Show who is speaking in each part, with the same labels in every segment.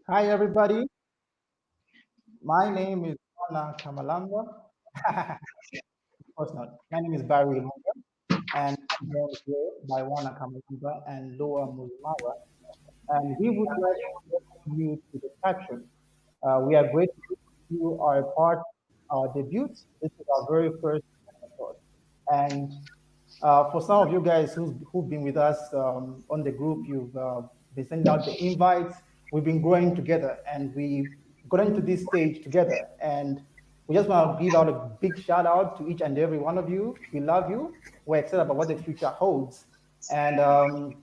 Speaker 1: Hi, everybody. My name is Wana Kamalanga. Of course not. My name is Barry Lunga, and I'm joined here by Wana Kamalanga and Loa Muzumara. And we would like to welcome you to the chat room. We are grateful you are a part of our debut. This is our very first episode. And for some of you guys who've been with us on the group, you've been sending out the invites. We've been growing together and we got into this stage together. And we just want to give out a big shout out to each and every one of you. We love you. We're excited about what the future holds. And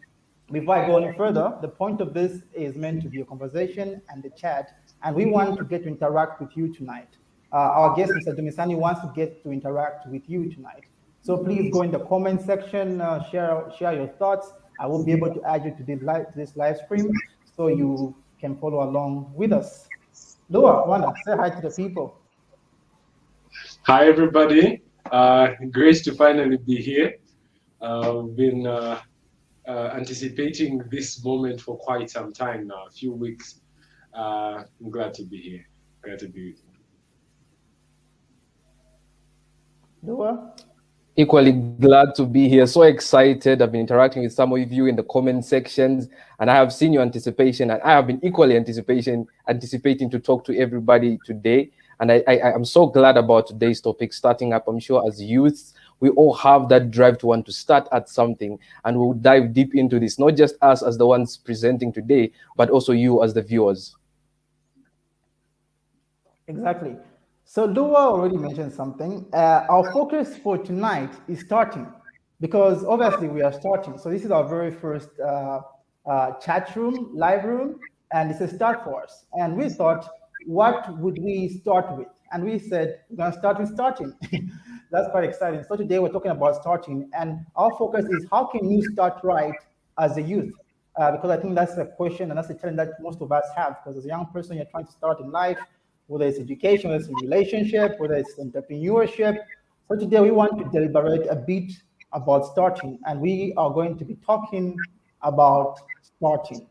Speaker 1: before I go any further, the point of this is meant to be a conversation and a chat. And we want to get to interact with you tonight. Our guest, Mr. Dumisani, wants to get to interact with you tonight. So please go in the comment section, share your thoughts. I will be able to add you to this live stream so you can follow along with us. Lua, Wanda, say hi to the people.
Speaker 2: Hi, everybody. Great to finally be here. We've been anticipating this moment for quite some time now, a few weeks. I'm glad to be here. Glad to be with you.
Speaker 1: Lua?
Speaker 3: Equally glad to be here. So excited. I've been interacting with some of you in the comment sections, and I have seen your anticipation, and I have been equally anticipating to talk to everybody today. And I'm so glad about today's topic starting up. I'm sure as youths, we all have that drive to want to start at something, and we'll dive deep into this, not just us as the ones presenting today, but also you as the viewers.
Speaker 1: Exactly. So Lua already mentioned something. Our focus for tonight is starting, because obviously we are starting. So this is our very first chat room, live room, and it's a start for us. And we thought, what would we start with? And we said, we're gonna start with starting. That's quite exciting. So today we're talking about starting, and our focus is how can you start right as a youth? Because I think that's a question and that's a challenge that most of us have, because as a young person, you're trying to start in life, whether it's education, whether it's a relationship, whether it's entrepreneurship. So today we want to deliberate a bit about starting, and we are going to be talking about starting.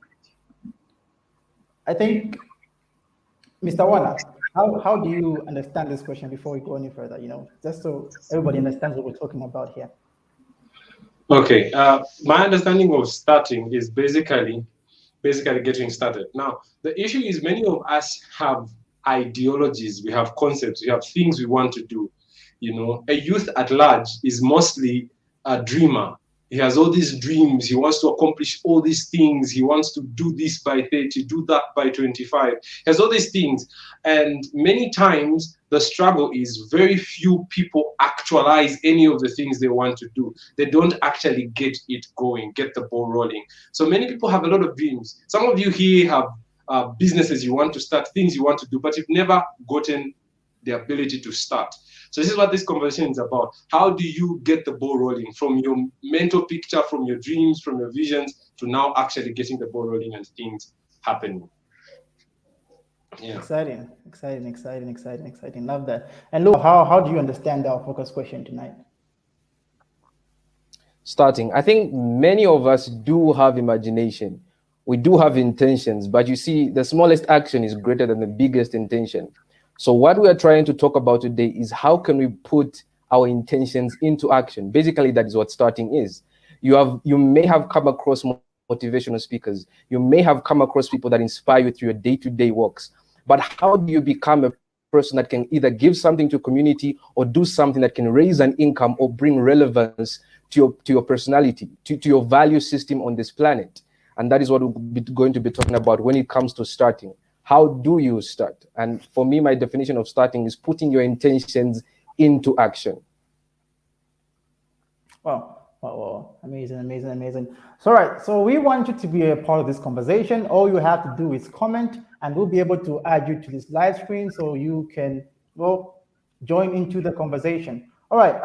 Speaker 1: I think, Mr. Warner, how do you understand this question before we go any further, just so everybody understands what we're talking about here?
Speaker 2: Okay, my understanding of starting is basically getting started. Now, the issue is many of us have ideologies, we have concepts, we have things we want to do. A youth at large is mostly a dreamer. He has all these dreams. He wants to accomplish all these things. He wants to do this by 30, do that by 25. He has all these things. And many times the struggle is very few people actualize any of the things they want to do. They don't actually get it going, get the ball rolling. So many people have a lot of dreams. Some of you here have businesses you want to start, things you want to do, but you've never gotten the ability to start. So this is what this conversation is about. How do you get the ball rolling from your mental picture, from your dreams, from your visions, to now actually getting the ball rolling and things happening?
Speaker 1: Yeah. Exciting. Love that. And look, how do you understand our focus question tonight?
Speaker 3: Starting. I think many of us do have imagination. We do have intentions, but you see, the smallest action is greater than the biggest intention. So what we are trying to talk about today is how can we put our intentions into action? Basically, that is what starting is. You may have come across motivational speakers. You may have come across people that inspire you through your day-to-day works. But how do you become a person that can either give something to a community or do something that can raise an income or bring relevance to your personality, to your value system on this planet? And that is what we're going to be talking about when it comes to starting. How do you start? And for me, my definition of starting is putting your intentions into action.
Speaker 1: Wow. Amazing. So, all right. So we want you to be a part of this conversation. All you have to do is comment, and we'll be able to add you to this live screen so you can join into the conversation. All right.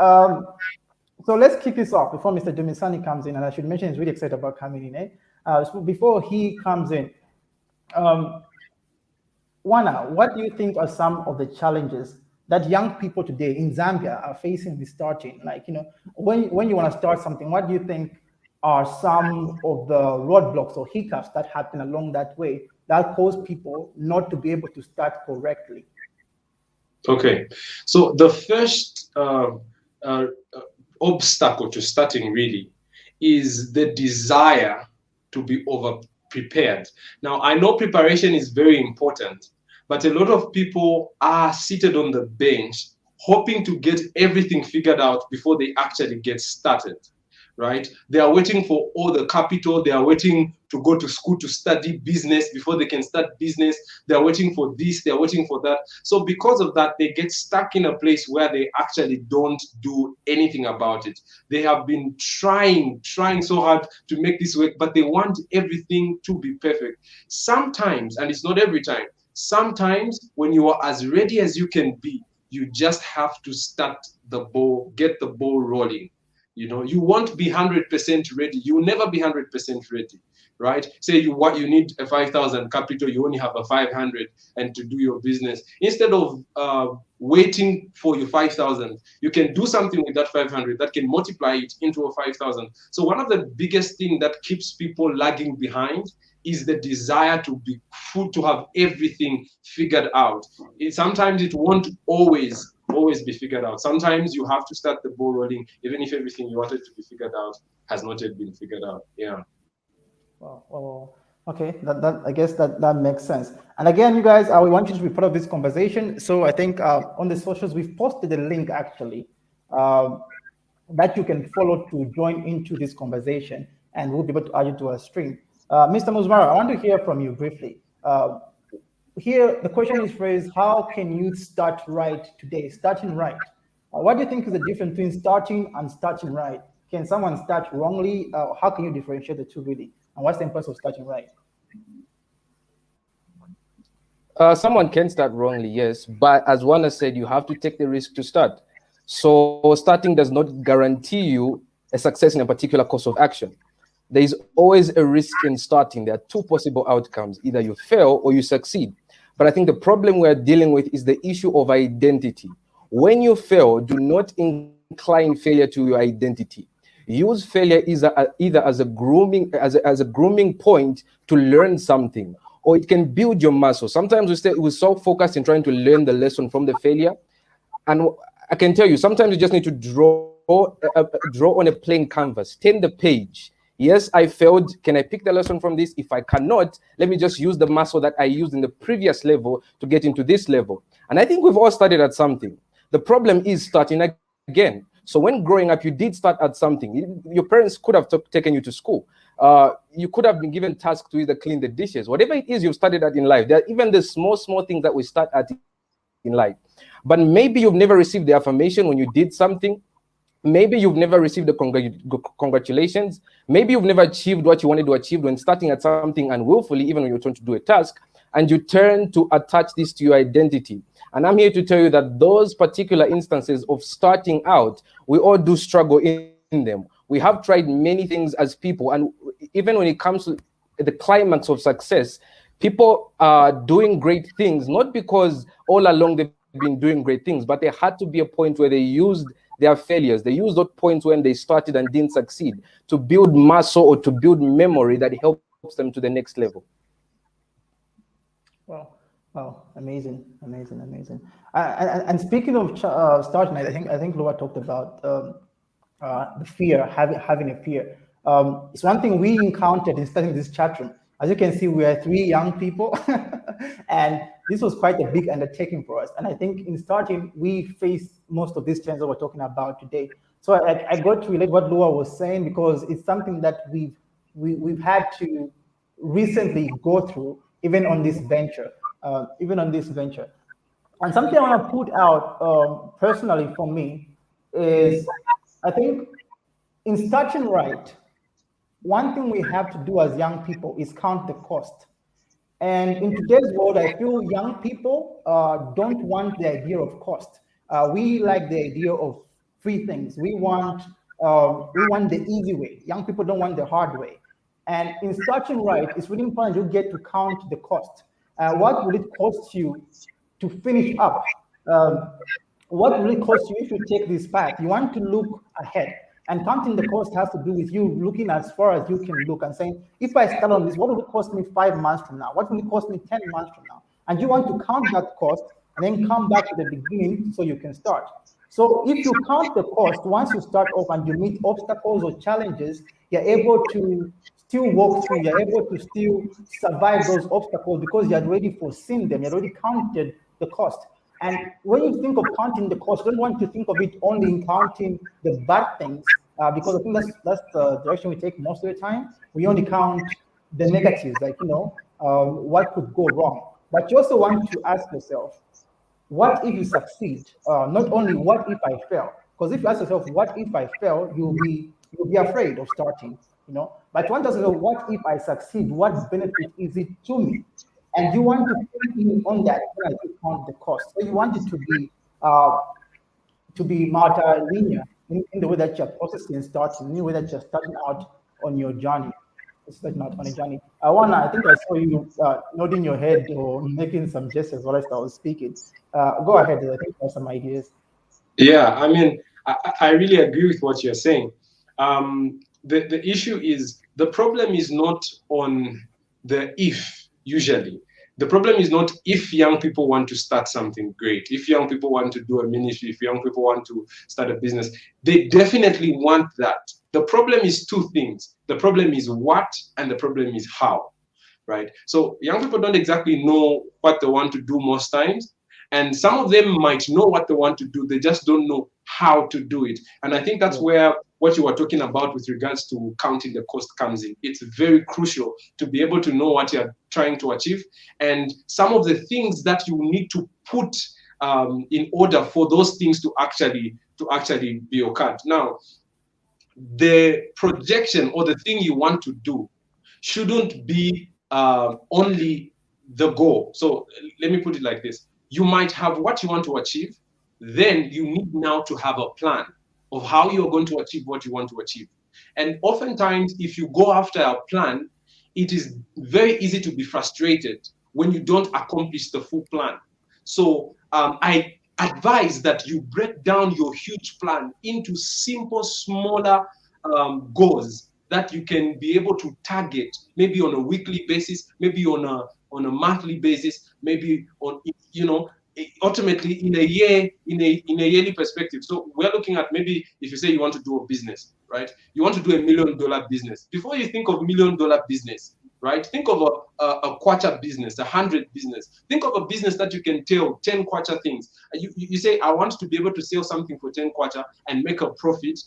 Speaker 1: So let's kick this off before Mr. Dumisani comes in. And I should mention he's really excited about coming in. So before he comes in, Wana, what do you think are some of the challenges that young people today in Zambia are facing with starting? Like, when you want to start something, what do you think are some of the roadblocks or hiccups that happen along that way that cause people not to be able to start correctly?
Speaker 2: Okay, so the first uh, obstacle to starting really is the desire to be over prepared. Now, I know preparation is very important, but a lot of people are seated on the bench hoping to get everything figured out before they actually get started, right? They are waiting for all the capital. They are waiting to go to school to study business before they can start business. They are waiting for this. They are waiting for that. So because of that, they get stuck in a place where they actually don't do anything about it. They have been trying so hard to make this work, but they want everything to be perfect. Sometimes, and it's not every time, sometimes when you are as ready as you can be, you just have to start the ball, get the ball rolling. You know, you won't be 100% ready. You will never be 100% ready, right? Say you need a 5,000 capital, you only have a 500, and to do your business. Instead of waiting for your 5,000, you can do something with that 500 that can multiply it into a 5,000. So one of the biggest things that keeps people lagging behind is the desire to be full, to have everything figured out. Sometimes it won't always be figured out. Sometimes you have to start the ball rolling, even if everything you wanted to be figured out has not yet been figured out. Yeah.
Speaker 1: Well, okay, that I guess that makes sense. And again, you guys, we want you to be part of this conversation. So I think on the socials, we've posted a link actually that you can follow to join into this conversation, and we'll be able to add you to our stream. Mr. Muzmara, I want to hear from you briefly. Here, the question is phrased, how can you start right today? Starting right. What do you think is the difference between starting and starting right? Can someone start wrongly? How can you differentiate the two really? And what's the importance of starting right?
Speaker 3: Someone can start wrongly, yes, but as one has said, you have to take the risk to start. So starting does not guarantee you a success in a particular course of action. There is always a risk in starting. There are two possible outcomes. Either you fail or you succeed. But I think the problem we're dealing with is the issue of identity. When you fail, do not incline failure to your identity. Use failure either as a grooming point to learn something, or it can build your muscle. Sometimes we're so focused in trying to learn the lesson from the failure. And I can tell you, sometimes you just need to draw on a plain canvas, turn the page. Yes, I failed. Can I pick the lesson from this? If I cannot, let me just use the muscle that I used in the previous level to get into this level. And I think we've all started at something. The problem is starting again. So when growing up, you did start at something. Your parents could have taken you to school. You could have been given tasks to either clean the dishes. Whatever it is you've started at in life, there are even the small things that we start at in life. But maybe you've never received the affirmation when you did something. Maybe you've never received the congratulations. Maybe you've never achieved what you wanted to achieve when starting at something unwillfully, even when you're trying to do a task, and you turn to attach this to your identity. And I'm here to tell you that those particular instances of starting out, we all do struggle in them. We have tried many things as people, and even when it comes to the climax of success, people are doing great things, not because all along they've been doing great things, but there had to be a point where they used their failures. They used those points when they started and didn't succeed to build muscle or to build memory that helps them to the next level.
Speaker 1: Wow, amazing. And speaking of starting, I think Laura talked about the fear, having a fear. It's one thing we encountered in starting this chat room. As you can see, we are three young people, and this was quite a big undertaking for us. And I think in starting, we faced most of these trends that we're talking about today. So I got to relate what Laura was saying, because it's something that we've had to recently go through, even on this venture. And something I want to put out personally for me is, I think in starting right, one thing we have to do as young people is count the cost. And in today's world, I feel young people don't want the idea of cost. We like the idea of free things. We want the easy way. Young people don't want the hard way. And in starting right, it's really important you get to count the cost. What will it cost you to finish up? What will it cost you if you take this path? You want to look ahead. And counting the cost has to do with you looking as far as you can look and saying, if I start on this, what will it cost me 5 months from now? What will it cost me 10 months from now? And you want to count that cost and then come back to the beginning so you can start. So if you count the cost, once you start off and you meet obstacles or challenges, you're able to still walk through, you're able to still survive those obstacles because you had already foreseen them, you had already counted the cost. And when you think of counting the cost, you don't want to think of it only in counting the bad things, because I think that's the direction we take most of the time. We only count the negatives, like, what could go wrong. But you also want to ask yourself, what if you succeed? Not only what if I fail, because if you ask yourself, what if I fail, you'll be afraid of starting, But you want to ask yourself, what if I succeed? What benefit is it to me? And you want to think in on that when you count the cost. So you want it to be multi-linear in the way that you're processing and starting, in the way that you're starting out on your journey. Starting out on a journey. I think I saw you nodding your head or making some gestures while I was speaking. Go ahead. I think you have some ideas.
Speaker 2: Yeah, I mean, I really agree with what you're saying. The issue is, the problem is not on the if. Usually, the problem is not if young people want to start something great, if young people want to do a ministry, if young people want to start a business. They definitely want that. The problem is two things. The problem is what, and the problem is how, right? So young people don't exactly know what they want to do most times. And some of them might know what they want to do, they just don't know how to do it. And I think that's where what you were talking about with regards to counting the cost comes in. It's very crucial to be able to know what you're trying to achieve, and some of the things that you need to put in order for those things to actually be occurred. Now, the projection or the thing you want to do shouldn't be only the goal. So let me put it like this. You might have what you want to achieve, then you need now to have a plan of how you're going to achieve what you want to achieve. And oftentimes, if you go after a plan, it is very easy to be frustrated when you don't accomplish the full plan. So I advise that you break down your huge plan into simple, smaller goals that you can be able to target, maybe on a weekly basis, maybe on a monthly basis, maybe on, ultimately in a year, in a yearly perspective. So we're looking at, maybe if you say you want to do a business, right? You want to do $1 million business. Before you think of $1 million business, right? Think of a kwacha business, 100 business. Think of a business that you can tell 10 kwacha things. You say, I want to be able to sell something for 10 kwacha and make a profit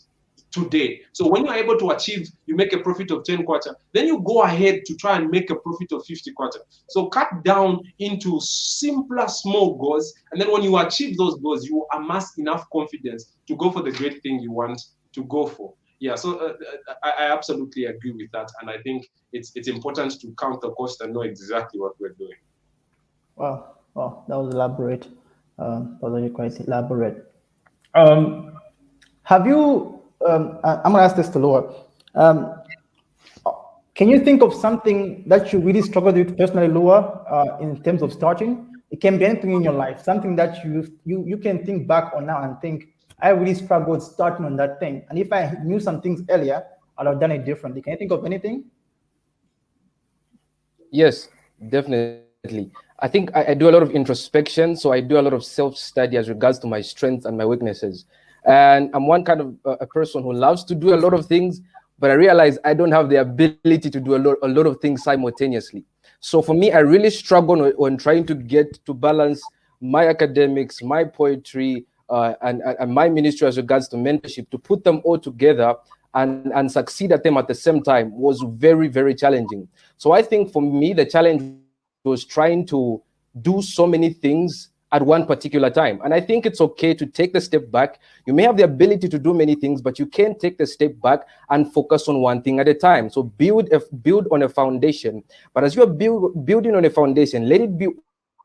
Speaker 2: today. So when you're able to achieve, you make a profit of 10 kwacha, then you go ahead to try and make a profit of 50 kwacha. So cut down into simpler, small goals. And then when you achieve those goals, you amass enough confidence to go for the great thing you want to go for. Yeah, so I absolutely agree with that. And I think it's important to count the cost and know exactly what we're doing.
Speaker 1: Wow, that was elaborate. That was really quite elaborate. Have you, I'm going to ask this to Laura. Can you think of something that you really struggled with personally, Laura, in terms of starting? It can be anything in your life, something that you can think back on now and think, I really struggled starting on that thing. And if I knew some things earlier, I'd have done it differently. Can you think of anything?
Speaker 3: Yes, definitely. I think I do a lot of introspection. So I do a lot of self-study as regards to my strengths and my weaknesses. And I'm one kind of a person who loves to do a lot of things, but I realize I don't have the ability to do a lot of things simultaneously. So for me, I really struggle on trying to get to balance my academics, my poetry, and my ministry as regards to mentorship, to put them all together and succeed at them at the same time was very, very challenging. So I think for me, the challenge was trying to do so many things at one particular time. And I think it's okay to take the step back. You may have the ability to do many things, but you can take the step back and focus on one thing at a time. So build on a foundation. But as you're building on a foundation, let it be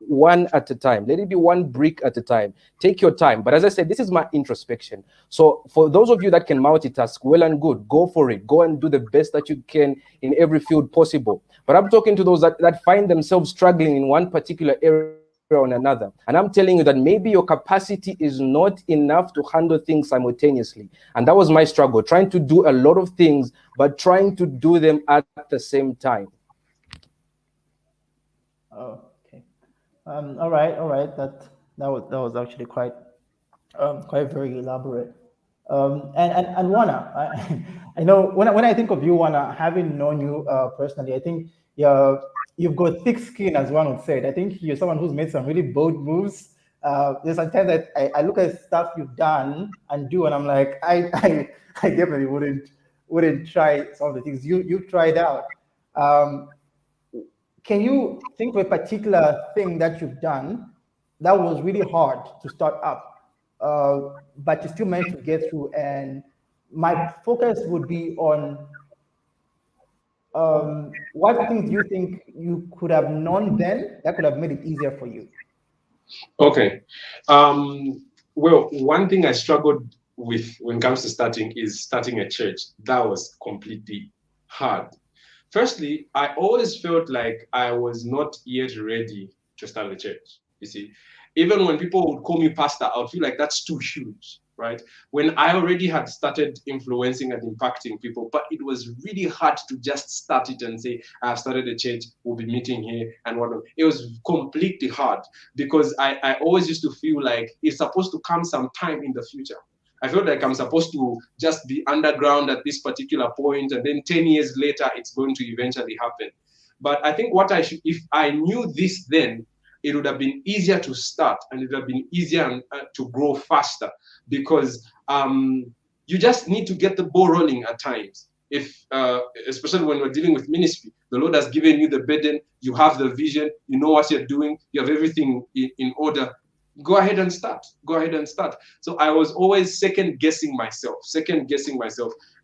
Speaker 3: one at a time. Let it be one brick at a time. Take your time. But as I said, this is my introspection. So for those of you that can multitask, well and good, go for it. Go and do the best that you can in every field possible. But I'm talking to those that find themselves struggling in one particular area or another. And I'm telling you that maybe your capacity is not enough to handle things simultaneously. And that was my struggle, trying to do a lot of things, but trying to do them at the same time.
Speaker 1: Oh, okay. All right, all right. That was actually quite very elaborate. And Wana, I know when I think of you, Wana, having known you personally, I think you've got thick skin, as one would say. I think you're someone who's made some really bold moves. There's sometimes that I look at stuff you've done and do, and I'm like, I definitely wouldn't try some of the things you've tried out. Um, can you think of a particular thing that you've done that was really hard to start up, but you still managed to get through? And my focus would be on what things do you think you could have known then that could have made it easier for you?
Speaker 2: Okay. Well, one thing I struggled with when it comes to starting is starting a church. That was completely hard. Firstly, I always felt like I was not yet ready to start a church. You see, even when people would call me pastor, I would feel like that's too huge, right? When I already had started influencing and impacting people, but it was really hard to just start it and say, I've started a church, we'll be meeting here and whatnot. It was completely hard because I always used to feel like it's supposed to come sometime in the future. I felt like I'm supposed to just be underground at this particular point, and then 10 years later, it's going to eventually happen. But I think if I knew this then, it would have been easier to start and it would have been easier to grow faster because you just need to get the ball rolling at times. If, especially when we're dealing with ministry, the Lord has given you the burden, you have the vision, you know what you're doing, you have everything in order. Go ahead and start. Go ahead and start. So I was always second guessing myself.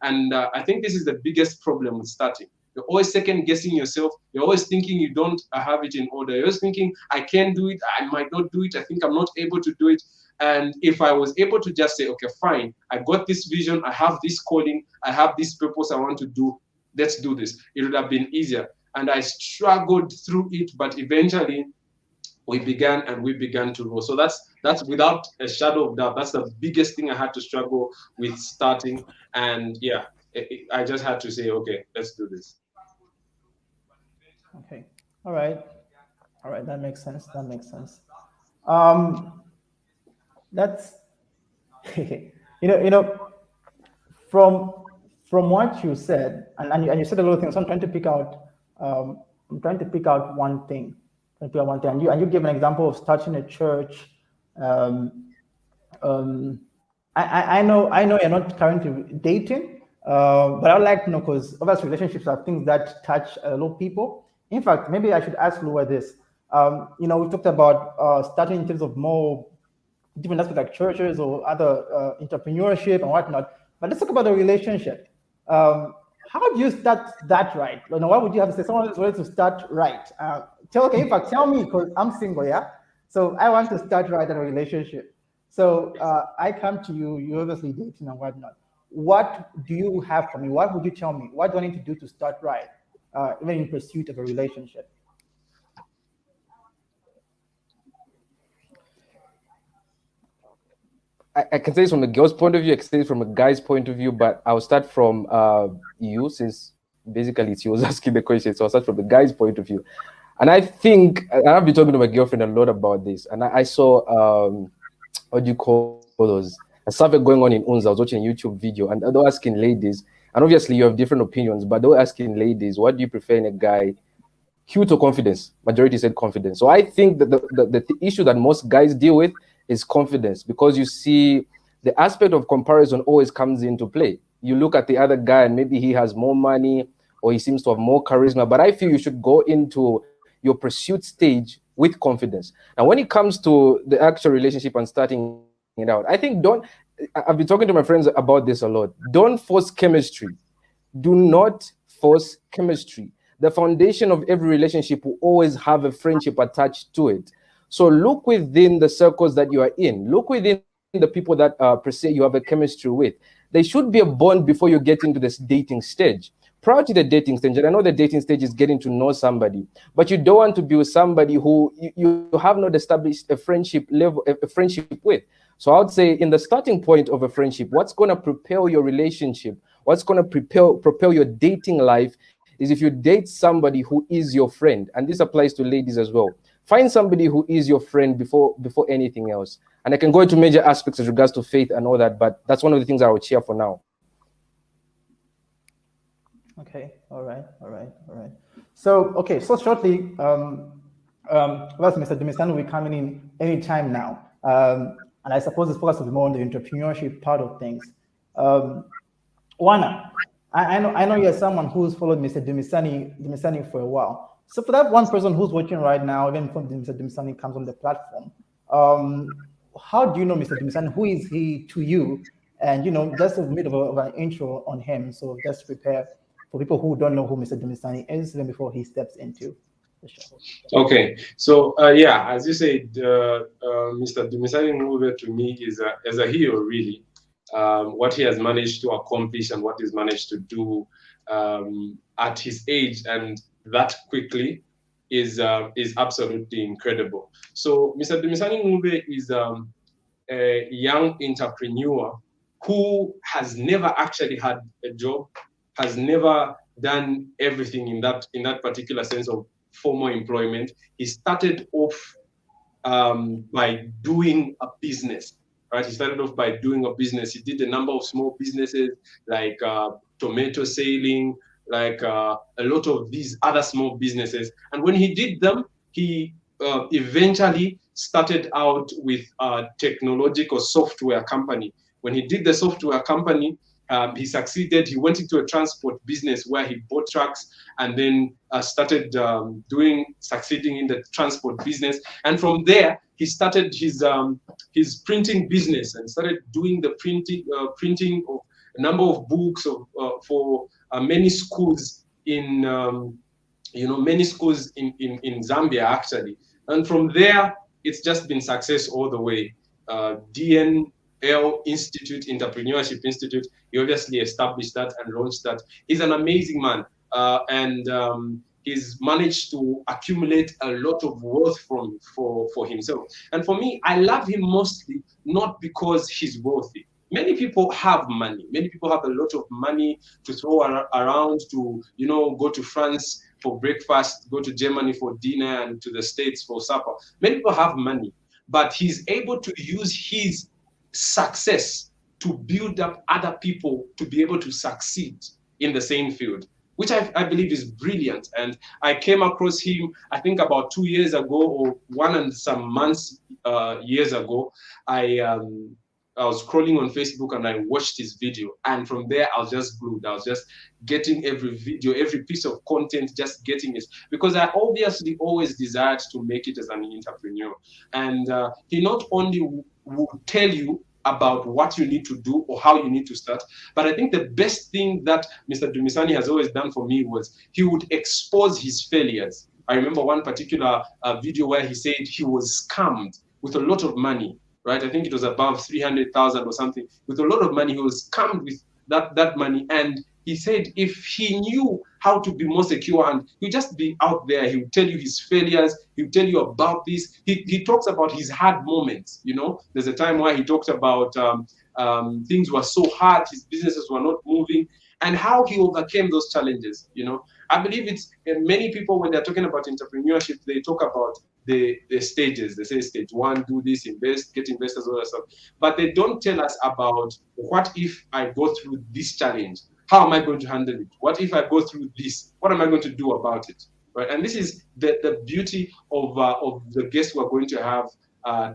Speaker 2: And I think this is the biggest problem with starting. You're always second guessing yourself. You're always thinking you don't have it in order. You're always thinking, I can do it. I might not do it. I think I'm not able to do it. And if I was able to just say, okay, fine, I got this vision. I have this calling. I have this purpose I want to do. Let's do this. It would have been easier. And I struggled through it, but eventually we began to roll. So that's without a shadow of doubt, that's the biggest thing I had to struggle with starting. And yeah, I just had to say, okay, let's do this.
Speaker 1: Okay. All right. That makes sense. That's from what you said, and you said a lot of things. So I'm trying to pick out one thing. And you give an example of starting a church. I know you're not currently dating, but I would like to know, because obviously relationships are things that touch a lot of people. In fact, maybe I should ask Lua this. We talked about starting in terms of more different aspects like churches or other entrepreneurship and whatnot. But let's talk about the relationship. How do you start that right? Why would you have to say someone is ready to start right? Tell me, because I'm single, yeah? So I want to start right in a relationship. So I come to you, you're obviously dating and whatnot. What do you have for me? What would you tell me? What do I need to do to start right, even in pursuit of a relationship?
Speaker 3: I can say this from the girl's point of view, I can say this from a guy's point of view, but I'll start from you, since basically it's you was asking the question. So I'll start from the guy's point of view. And I think, I've been talking to my girlfriend a lot about this, and I saw, what do you call those? A survey going on in UNZA. I was watching a YouTube video, and they were asking ladies, and obviously you have different opinions, but they were asking ladies, what do you prefer in a guy? Cute or confidence? Majority said confidence. So I think that the issue that most guys deal with is confidence, because you see the aspect of comparison always comes into play. You look at the other guy and maybe he has more money or he seems to have more charisma, but I feel you should go into your pursuit stage with confidence. And when it comes to the actual relationship and starting it out, I think I've been talking to my friends about this a lot. Don't force chemistry. Do not force chemistry. The foundation of every relationship will always have a friendship attached to it. So look within the circles that you are in. Look within the people that per se you have a chemistry with. There should be a bond before you get into this dating stage. prior to the dating stage, and I know the dating stage is getting to know somebody, but you don't want to be with somebody who you have not established a friendship level, a friendship with. So I would say in the starting point of a friendship, what's going to propel your relationship, what's going to propel your dating life is if you date somebody who is your friend. And this applies to ladies as well. Find somebody who is your friend before anything else. And I can go into major aspects as regards to faith and all that, but that's one of the things I would share for now.
Speaker 1: Okay, all right. So, okay, so shortly, well, Mr. Dumisani will be coming in anytime now. And I suppose his focus will be more on the entrepreneurship part of things. Wana, I know you're someone who's followed Mr. Dumisani for a while. So for that one person who's watching right now, even before Mr. Dumisani comes on the platform, how do you know Mr. Dumisani? Who is he to you? And, just a bit of an intro on him. So just prepare for people who don't know who Mr. Dumisani is, even before he steps into the show.
Speaker 2: Okay, so yeah, as you said, Mr. Dumisani Ncube to me is a hero, really. What he has managed to accomplish and what he's managed to do at his age and that quickly is absolutely incredible. So Mr. Dumisani Ncube is a young entrepreneur who has never actually had a job, has never done everything in that particular sense of formal employment. He started off by doing a business, right? He started off by doing a business. He did a number of small businesses like tomato selling, like a lot of these other small businesses. And when he did them, he eventually started out with a technological software company. When he did the software company, he succeeded. He went into a transport business where he bought trucks and then started succeeding in the transport business. And from there, he started his printing business and started doing the printing of a number of books for many schools in many schools in Zambia actually. And from there, it's just been success all the way. DNL Institute, Entrepreneurship Institute, he obviously established that and launched that. He's an amazing man, and he's managed to accumulate a lot of wealth for himself. And for me, I love him mostly not because he's wealthy. Many people have money. Many people have a lot of money to throw around to, go to France for breakfast, go to Germany for dinner, and to the States for supper. Many people have money, but he's able to use his success to build up other people to be able to succeed in the same field, which I believe is brilliant. And I came across him, I think about 2 years ago, or 1 and some months years ago. I was scrolling on Facebook and I watched his video, and from there I was just glued. I was just getting every video, every piece of content, just getting it, because I obviously always desired to make it as an entrepreneur. And he not only will tell you about what you need to do or how you need to start, but I think the best thing that Mr. Dumisani has always done for me was he would expose his failures. I remember one particular video where he said he was scammed with a lot of money. Right, I think it was above 300,000 or something. With a lot of money, he was scammed with that money. And he said if he knew how to be more secure and he'd just be out there, he would tell you his failures, he would tell you about this. He talks about his hard moments. There's a time where he talked about things were so hard, his businesses were not moving, and how he overcame those challenges. I believe it's many people, when they're talking about entrepreneurship, they talk about the stages. They say stage 1, do this, invest, get investors, all that stuff. But they don't tell us about what if I go through this challenge? How am I going to handle it? What if I go through this? What am I going to do about it? Right? And this is the beauty of the guest we're going to have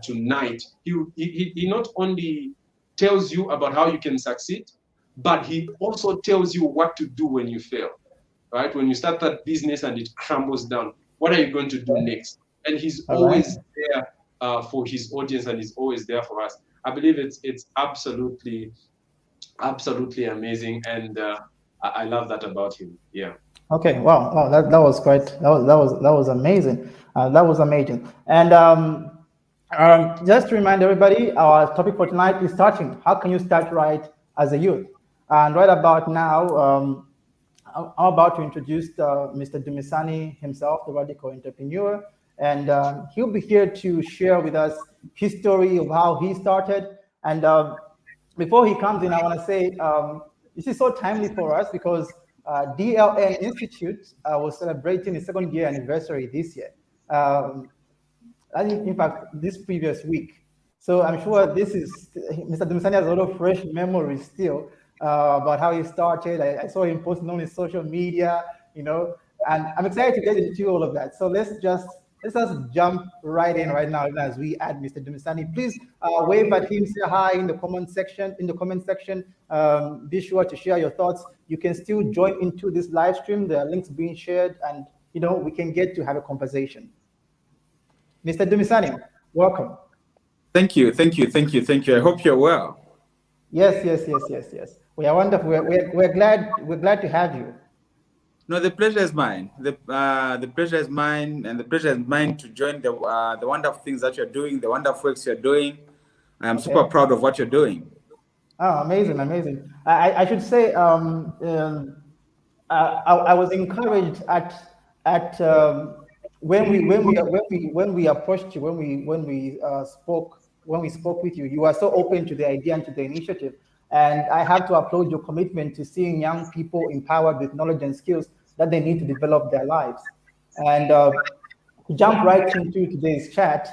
Speaker 2: tonight. He not only tells you about how you can succeed, but he also tells you what to do when you fail. Right? When you start that business and it crumbles down, what are you going to do next? And he's always there for his audience, and he's always there for us. I believe it's absolutely amazing, and I love that about him. Yeah.
Speaker 1: Okay. Wow. That was great. That was amazing. That was amazing. And just to remind everybody, our topic for tonight is starting. How can you start right as a youth? And right about now, I'm about to introduce Mr. Dumisani himself, the radical entrepreneur, and he'll be here to share with us his story of how he started. And before he comes in, I want to say this is so timely for us because DLN Institute was celebrating its second year anniversary this year. I think, in fact, this previous week. So I'm sure this is Mr. Dumisani has a lot of fresh memories still about how he started. I saw him posting on his social media, and I'm excited to get into all of that. So let's just jump right in right now as we add Mr. Dumisani. Please wave at him, say hi in the comment section. Be sure to share your thoughts. You can still join into this live stream. There are links being shared, and we can get to have a conversation. Mr. Dumisani, welcome.
Speaker 4: Thank you. I hope you're well.
Speaker 1: Yes. We are wonderful. We're glad to have you.
Speaker 4: No, the pleasure is mine. The pleasure is mine, and the pleasure is mine to join the wonderful things that you're doing, the wonderful works you're doing. I'm super proud of what you're doing.
Speaker 1: Oh, amazing. I should say I was encouraged at when we approached you, when we spoke with you. You are so open to the idea and to the initiative, and I have to applaud your commitment to seeing young people empowered with knowledge and skills that they need to develop their lives. And to jump right into today's chat,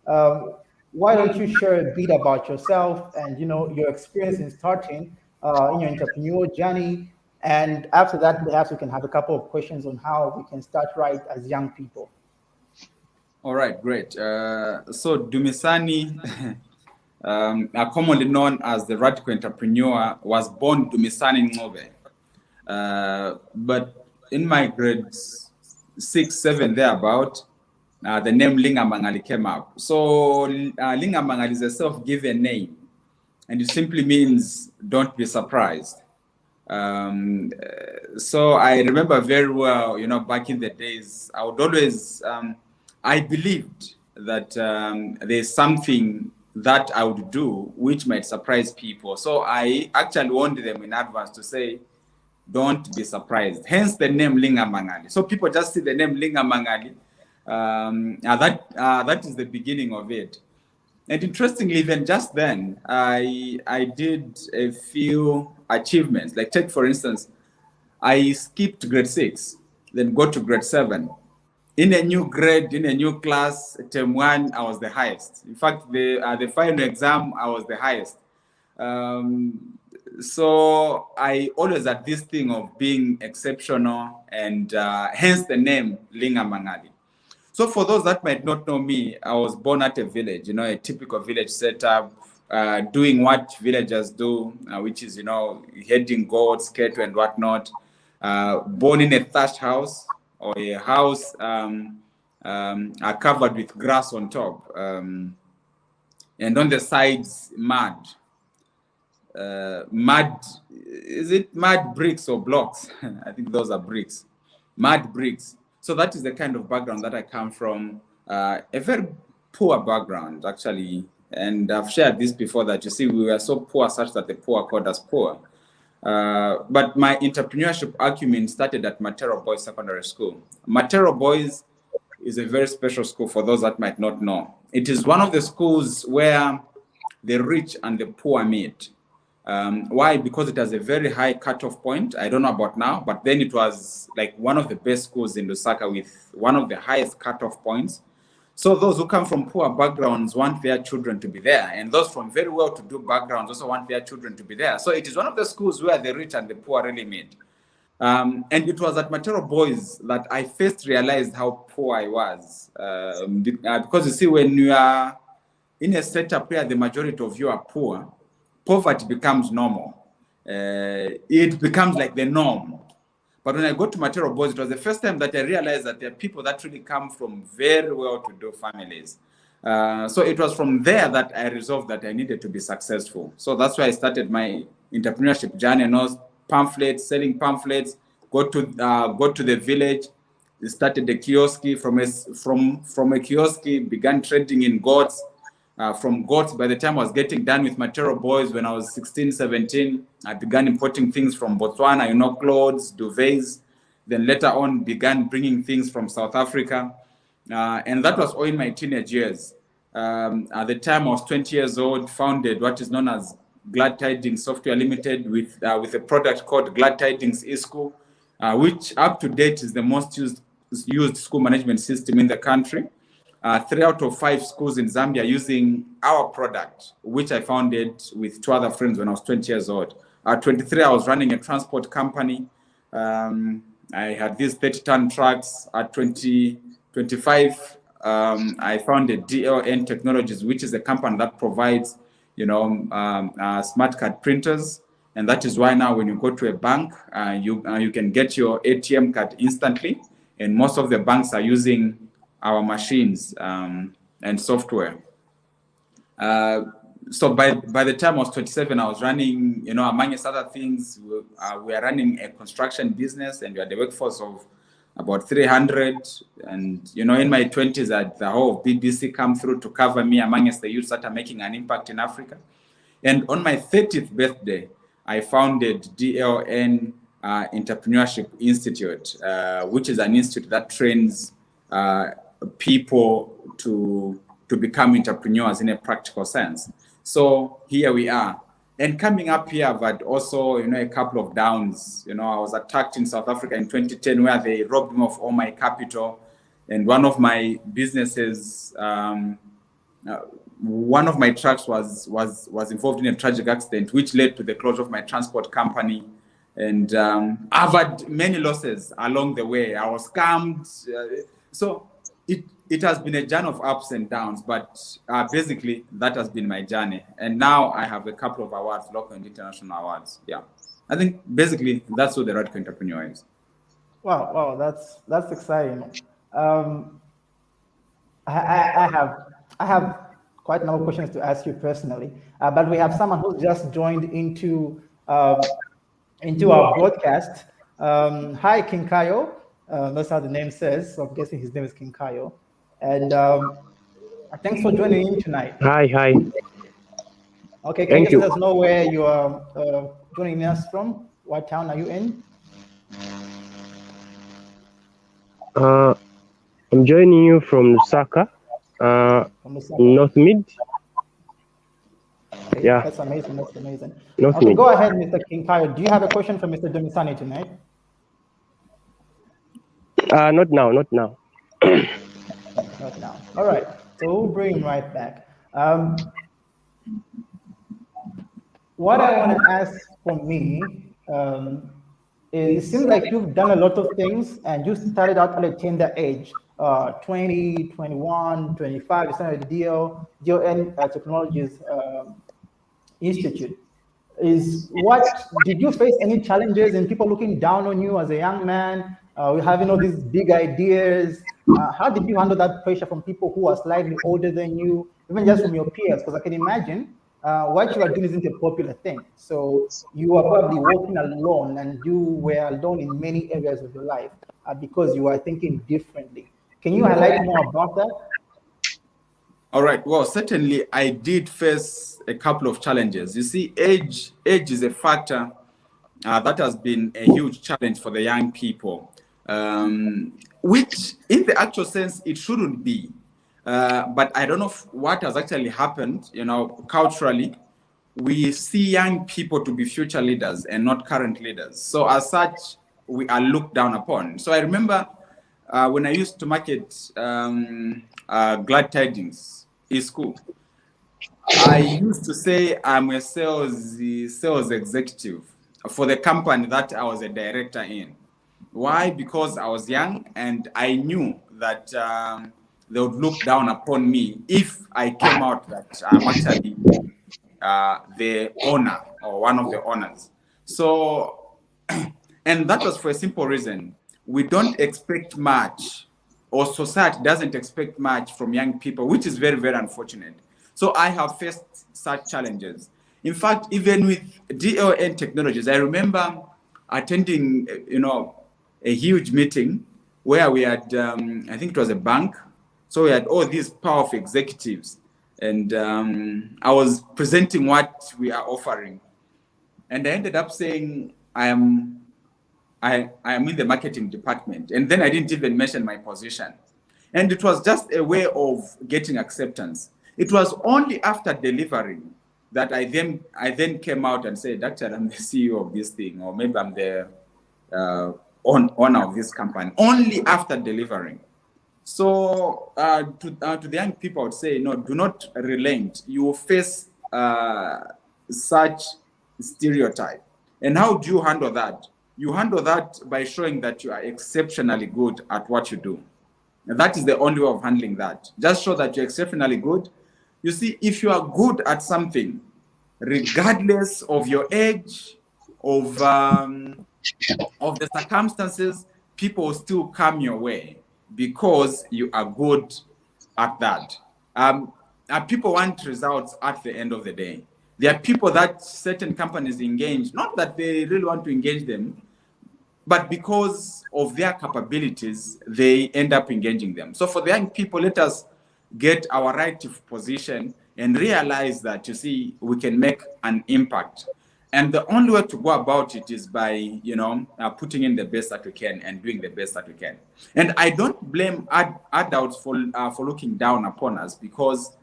Speaker 1: why don't you share a bit about yourself and your experience in starting in your entrepreneurial journey? And after that, perhaps we can have a couple of questions on how we can start right as young people.
Speaker 4: All right, great. So Dumisani, commonly known as the radical entrepreneur, was born Dumisani Ncube. But in my grades 6, 7, thereabout, the name Lingamangali came up. So Lingamangali is a self-given name, and it simply means don't be surprised. So I remember very well, back in the days, I would always, I believed that there's something that I would do which might surprise people. So I actually warned them in advance to say, don't be surprised. Hence the name Lingamangali. So people just see the name Lingamangali. That is the beginning of it. And interestingly, even just then, I did a few achievements. Like take, for instance, I skipped grade 6, then go to grade 7. In a new grade, in a new class, term 1, I was the highest. In fact, the final exam, I was the highest. So I always had this thing of being exceptional, and hence the name Lingamangali. So for those that might not know me, I was born at a village, a typical village setup, doing what villagers do, which is, herding goats, cattle, and whatnot. Born in a thatched house, or a house covered with grass on top, and on the sides, mud. Is it mud bricks or blocks? I think those are bricks. Mud bricks. So that is the kind of background that I come from, a very poor background, actually. And I've shared this before, that we were so poor such that the poor called us poor. But my entrepreneurship acumen started at Matero Boys Secondary School. Matero Boys is a very special school for those that might not know. It is one of the schools where the rich and the poor meet. Why? Because it has a very high cutoff point. I don't know about now, but then it was like one of the best schools in Lusaka with one of the highest cutoff points. So those who come from poor backgrounds want their children to be there, and those from very well-to-do backgrounds also want their children to be there. So it is one of the schools where the rich and the poor really meet. And it was at Matero Boys that I first realized how poor I was. Because you see, when you are in a setup where the majority of you are poor, poverty becomes normal. It becomes like the norm. But when I got to Matero Boys, it was the first time that I realized that there are people that really come from very well-to-do families. So it was from there that I resolved that I needed to be successful. So that's why I started my entrepreneurship journey. Pamphlets, selling pamphlets. Go to the village. Started the kiosk. From a kiosk, began trading in goats. from goats. By the time I was getting done with Matero Boys when I was 16, 17, I began importing things from Botswana, clothes, duvets. Then later on began bringing things from South Africa. And that was all in my teenage years. At the time I was 20 years old, founded what is known as Glad Tidings Software Limited with a product called Glad Tidings eSchool, which up to date is the most used school management system in the country. 3 out of 5 schools in Zambia using our product, which I founded with 2 other friends when I was 20 years old. At 23, I was running a transport company. I had these 30-ton trucks. At 25, I founded DLN Technologies, which is a company that provides, smart card printers. And that is why now when you go to a bank, you can get your ATM card instantly. And most of the banks are using our machines and software. So by the time I was 27, I was running, among other things, we are running a construction business, and we had a workforce of about 300. And, in my 20s, the whole of BBC come through to cover me amongst the youths that are making an impact in Africa. And on my 30th birthday, I founded DLN Entrepreneurship Institute, which is an institute that trains people to become entrepreneurs in a practical sense. So here we are. And coming up here, I've had also, a couple of downs. I was attacked in South Africa in 2010 where they robbed me of all my capital. And one of my businesses, one of my trucks was involved in a tragic accident, which led to the closure of my transport company. And I've had many losses along the way. I was scammed. So it has been a journey of ups and downs, but basically that has been my journey. And now I have a couple of awards, local and international awards. Yeah, I think basically that's what the Radical Entrepreneur is.
Speaker 1: Wow, that's exciting. I have quite a number of questions to ask you personally, but we have someone who just joined into our broadcast. Hi, Kinkayo. That's how the name says. So I'm guessing his name is Kinkayo. And thanks for joining in tonight.
Speaker 5: Hi.
Speaker 1: Okay, can you just let us know where you are joining us from? What town are you in?
Speaker 5: I'm joining you from Lusaka, North Mid.
Speaker 1: Okay,
Speaker 5: yeah.
Speaker 1: That's amazing.
Speaker 5: North
Speaker 1: okay,
Speaker 5: Mid.
Speaker 1: Go ahead, Mr. Kinkayo. Do you have a question for Mr. Dumisani tonight?
Speaker 5: Not now.
Speaker 1: Not now. All right. So we'll bring him right back. What I want to ask from me is, it seems like you've done a lot of things, and you started out at a tender age, 20, 21, 25. You started the DLN Technologies Institute. Did you face any challenges in people looking down on you as a young man? Having all these big ideas. How did you handle that pressure from people who are slightly older than you, even just from your peers? Because I can imagine what you are doing isn't a popular thing. So you are probably walking alone, and you were alone in many areas of your life because you are thinking differently. Can you highlight more about that?
Speaker 4: All right. Well, certainly I did face a couple of challenges. You see, age is a factor that has been a huge challenge for the young people, which in the actual sense, it shouldn't be. But I don't know what has actually happened, culturally. We see young people to be future leaders and not current leaders. So as such, we are looked down upon. So I remember when I used to market Glad Tidings eSchool, I used to say I'm a sales executive for the company that I was a director in. Why? Because I was young and I knew that they would look down upon me if I came out that I'm actually the owner or one of the owners. So, and that was for a simple reason. We don't expect much, or society doesn't expect much from young people, which is very, very unfortunate. So I have faced such challenges. In fact, even with DLN Technologies, I remember attending, a huge meeting where we had, I think it was a bank. So we had all these powerful executives. and I was presenting what we are offering, and I ended up saying I am in the marketing department, and then I didn't even mention my position, and it was just a way of getting acceptance. It was only after delivering that I then came out and said, "Doctor, I'm the CEO of this thing, or maybe I'm the owner of this company." Only after delivering. So to the young people, I would say, no, do not relent. You will face such stereotype. And how do you handle that? You handle that by showing that you are exceptionally good at what you do. And that is the only way of handling that. Just show that you're exceptionally good. You see, if you are good at something, regardless of your age, of the circumstances, people will still come your way because you are good at that. People want results at the end of the day. There are people that certain companies engage, not that they really want to engage them, but because of their capabilities, they end up engaging them. So for the young people, let us get our rightful position and realize that, you see, we can make an impact. And the only way to go about it is by, putting in the best that we can and doing the best that we can. And I don't blame adults for looking down upon us, because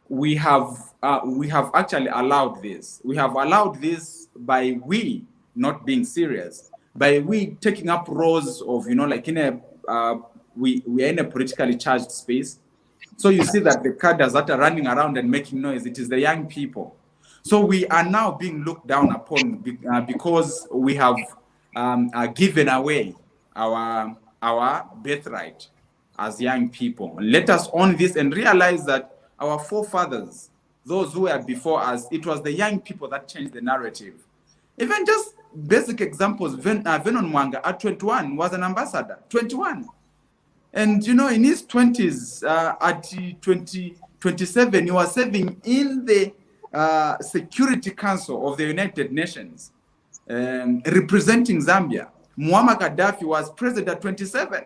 Speaker 4: we have actually allowed this. We have allowed this by we not being serious, by we taking up roles of, like we are in a politically charged space. So you see that the cadres that are running around and making noise, it is the young people. So we are now being looked down upon because we have given away our birthright as young people. Let us own this and realize that our forefathers, those who were before us, it was the young people that changed the narrative. Even just basic examples, Venon Mwanga at 21 was an ambassador, 21. And, in his 20s, at 27, he was serving in the Security Council of the United Nations, representing Zambia. Muammar Gaddafi was president at 27.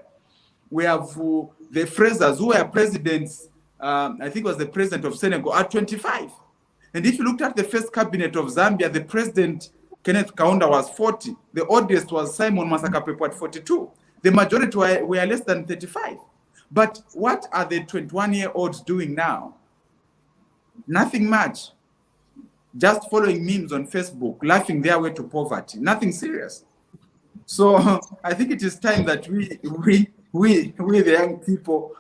Speaker 4: We have the Frasers who were presidents, I think was the president of Senegal at 25. And if you looked at the first cabinet of Zambia, the president, Kenneth Kaunda, was 40. The oldest was Simon Masakapepo at 42. The majority were less than 35. But what are the 21-year-olds doing now? Nothing much. Just following memes on Facebook, laughing their way to poverty. Nothing serious. So I think it is time that we the young people,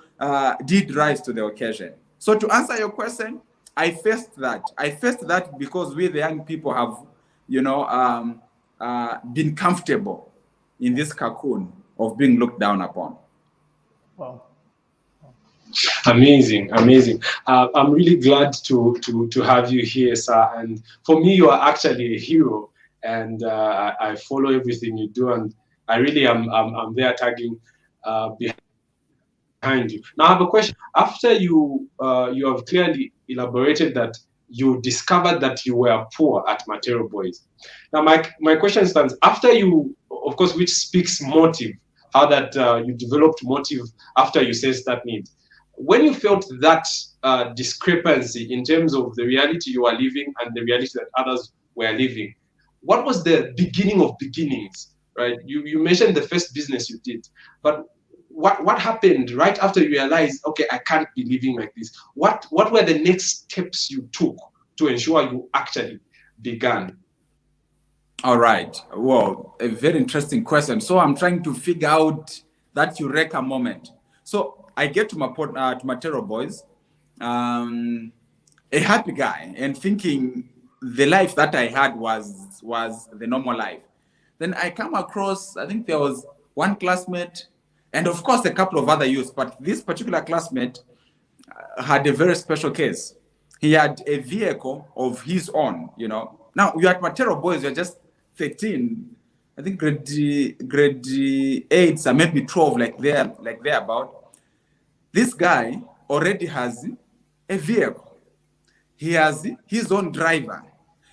Speaker 4: did rise to the occasion. So to answer your question, I faced that. I faced that because we the young people have, been comfortable in this cocoon of being looked down upon.
Speaker 1: Wow.
Speaker 2: Amazing. I'm really glad to have you here, sir. And for me, you are actually a hero, and I follow everything you do, and I really am there tagging behind you. Now I have a question. After you have clearly elaborated that you discovered that you were poor at Matero Boys. Now my question stands, after you, of course, which speaks motive, how that you developed motive after you sensed that need. When you felt that discrepancy in terms of the reality you are living and the reality that others were living, what was the beginning of beginnings, right? You mentioned the first business you did, but what happened right after you realized, okay, I can't be living like this? What were the next steps you took to ensure you actually began?
Speaker 4: All right. Well, a very interesting question. So I'm trying to figure out that eureka moment. So I get to Matero Boys, a happy guy, and thinking the life that I had was the normal life. Then I come across, I think there was one classmate, and of course a couple of other youths, but this particular classmate had a very special case. He had a vehicle of his own, Now you're at Matero Boys, you're just 13, I think grade 8, so maybe 12, like there about. This guy already has a vehicle. He has his own driver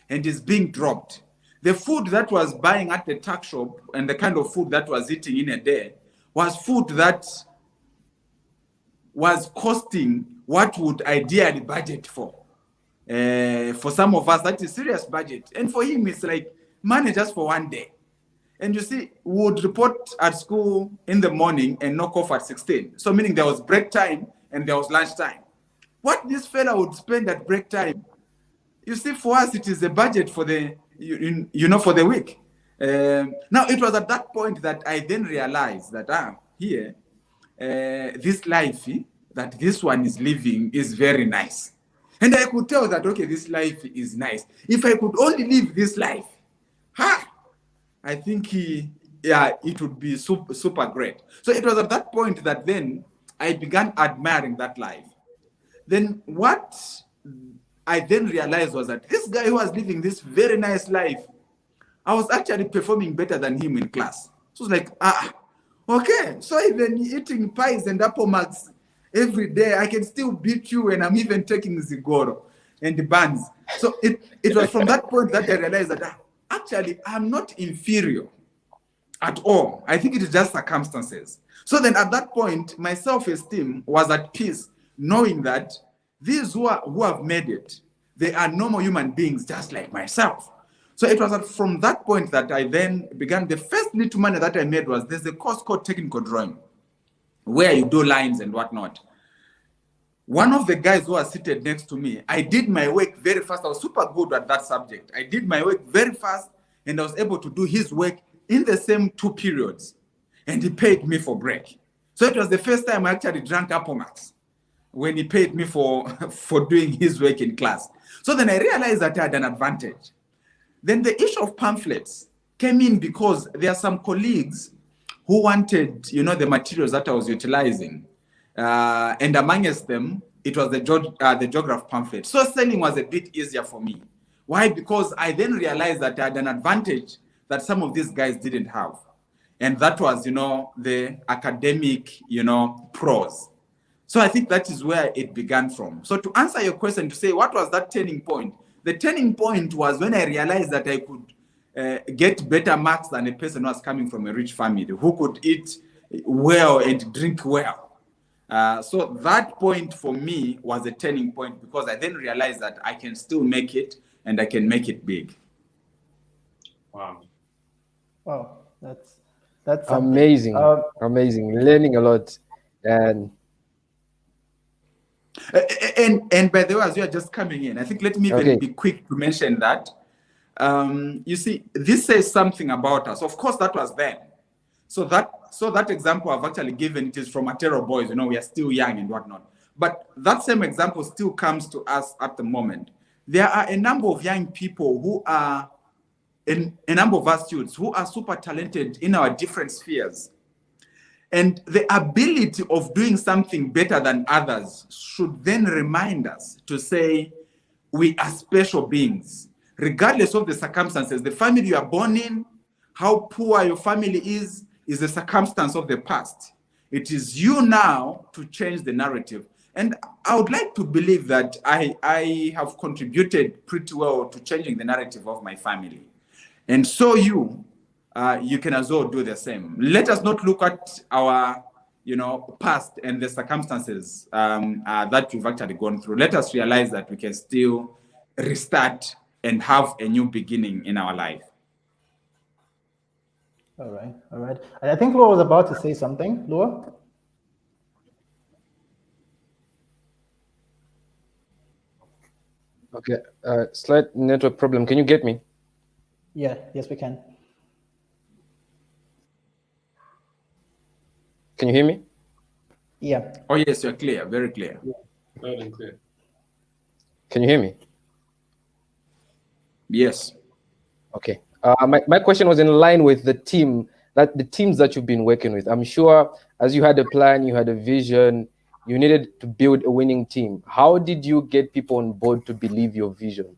Speaker 4: and is being dropped. The food that was buying at the tuck shop and the kind of food that was eating in a day was food that was costing what would ideally budget for? For some of us, that is serious budget. And for him, it's like money just for one day. And you see, we would report at school in the morning and knock off at 16. So meaning there was break time and there was lunch time. What this fella would spend at break time, you see, for us, it is a budget for the, for the week. Now, it was at that point that I then realized that, here, this life that this one is living is very nice. And I could tell that, okay, this life is nice. If I could only live this life, I think it would be super, super great. So it was at that point that then I began admiring that life. Then what I then realized was that this guy who was living this very nice life, I was actually performing better than him in class. So it's like, okay, so even eating pies and apple marks every day, I can still beat you, and I'm even taking Zigoro and the buns. So it was from that point that I realized that actually I'm not inferior at all. I think it is just circumstances. So then at that point, my self-esteem was at peace, knowing that these who have made it, they are normal human beings just like myself. So it was from that point that I then began. The first little money that I made was, there's a course called technical drawing, where you do lines and whatnot. One of the guys who was seated next to me, I did my work very fast. I was super good at that subject. I did my work very fast, and I was able to do his work in the same 2 periods. And he paid me for break. So it was the first time I actually drank apple max, when he paid me for doing his work in class. So then I realized that I had an advantage. Then the issue of pamphlets came in because there are some colleagues who wanted, the materials that I was utilizing. And amongst them, it was the geography pamphlet. So selling was a bit easier for me. Why? Because I then realized that I had an advantage that some of these guys didn't have. And that was, the academic, prose. So I think that is where it began from. So to answer your question, to say, what was that turning point? The turning point was when I realized that I could get better marks than a person who was coming from a rich family, who could eat well and drink well. So that point for me was a turning point, because I then realized that I can still make it, and I can make it big.
Speaker 2: Wow.
Speaker 1: Wow, that's
Speaker 3: amazing. Amazing. Learning a lot. And
Speaker 4: by the way, as you are just coming in, I think let me even be quick to mention that. You see, this says something about us. Of course, that was then. So that example I've actually given, it is from Atero boys. We are still young and whatnot. But that same example still comes to us at the moment. There are a number of young people who are, a number of us youths who are super talented in our different spheres. And the ability of doing something better than others should then remind us to say, we are special beings, regardless of the circumstances. The family you are born in, how poor your family is a circumstance of the past. It is you now to change the narrative. And I would like to believe that I have contributed pretty well to changing the narrative of my family. And so you can as well do the same. Let us not look at our, past and the circumstances that we've actually gone through. Let us realize that we can still restart and have a new beginning in our life.
Speaker 1: All right. I think Lua was about to say something. Lua?
Speaker 3: Okay, slight network problem. Can you get me?
Speaker 1: Yeah, yes, we can.
Speaker 3: Can you hear me?
Speaker 1: Yeah.
Speaker 4: Oh, yes, you're clear, very clear.
Speaker 2: Yeah, loud and clear.
Speaker 3: Can you hear me?
Speaker 4: Yes.
Speaker 3: Okay. My question was in line with the teams that you've been working with. I'm sure as you had a plan, you had a vision, you needed to build a winning team. How did you get people on board to believe your vision?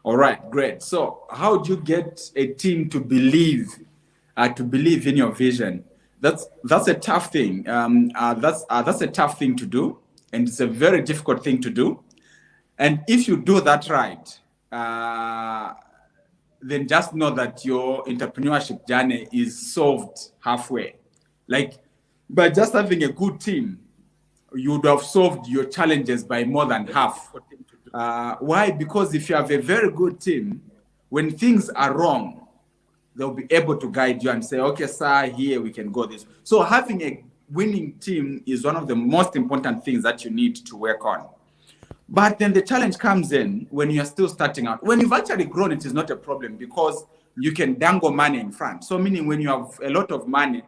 Speaker 4: All right, great. So how do you get a team to believe in your vision? That's a tough thing. That's a tough thing to do, and it's a very difficult thing to do. And if you do that right, then just know that your entrepreneurship journey is solved halfway. Like, by just having a good team, you would have solved your challenges by more than half. Why? Because if you have a very good team, when things are wrong, they'll be able to guide you and say, okay, sir, here we can go this. So having a winning team is one of the most important things that you need to work on. But then the challenge comes in when you're still starting out. When you've actually grown, it is not a problem because you can dangle money in front. So meaning when you have a lot of money,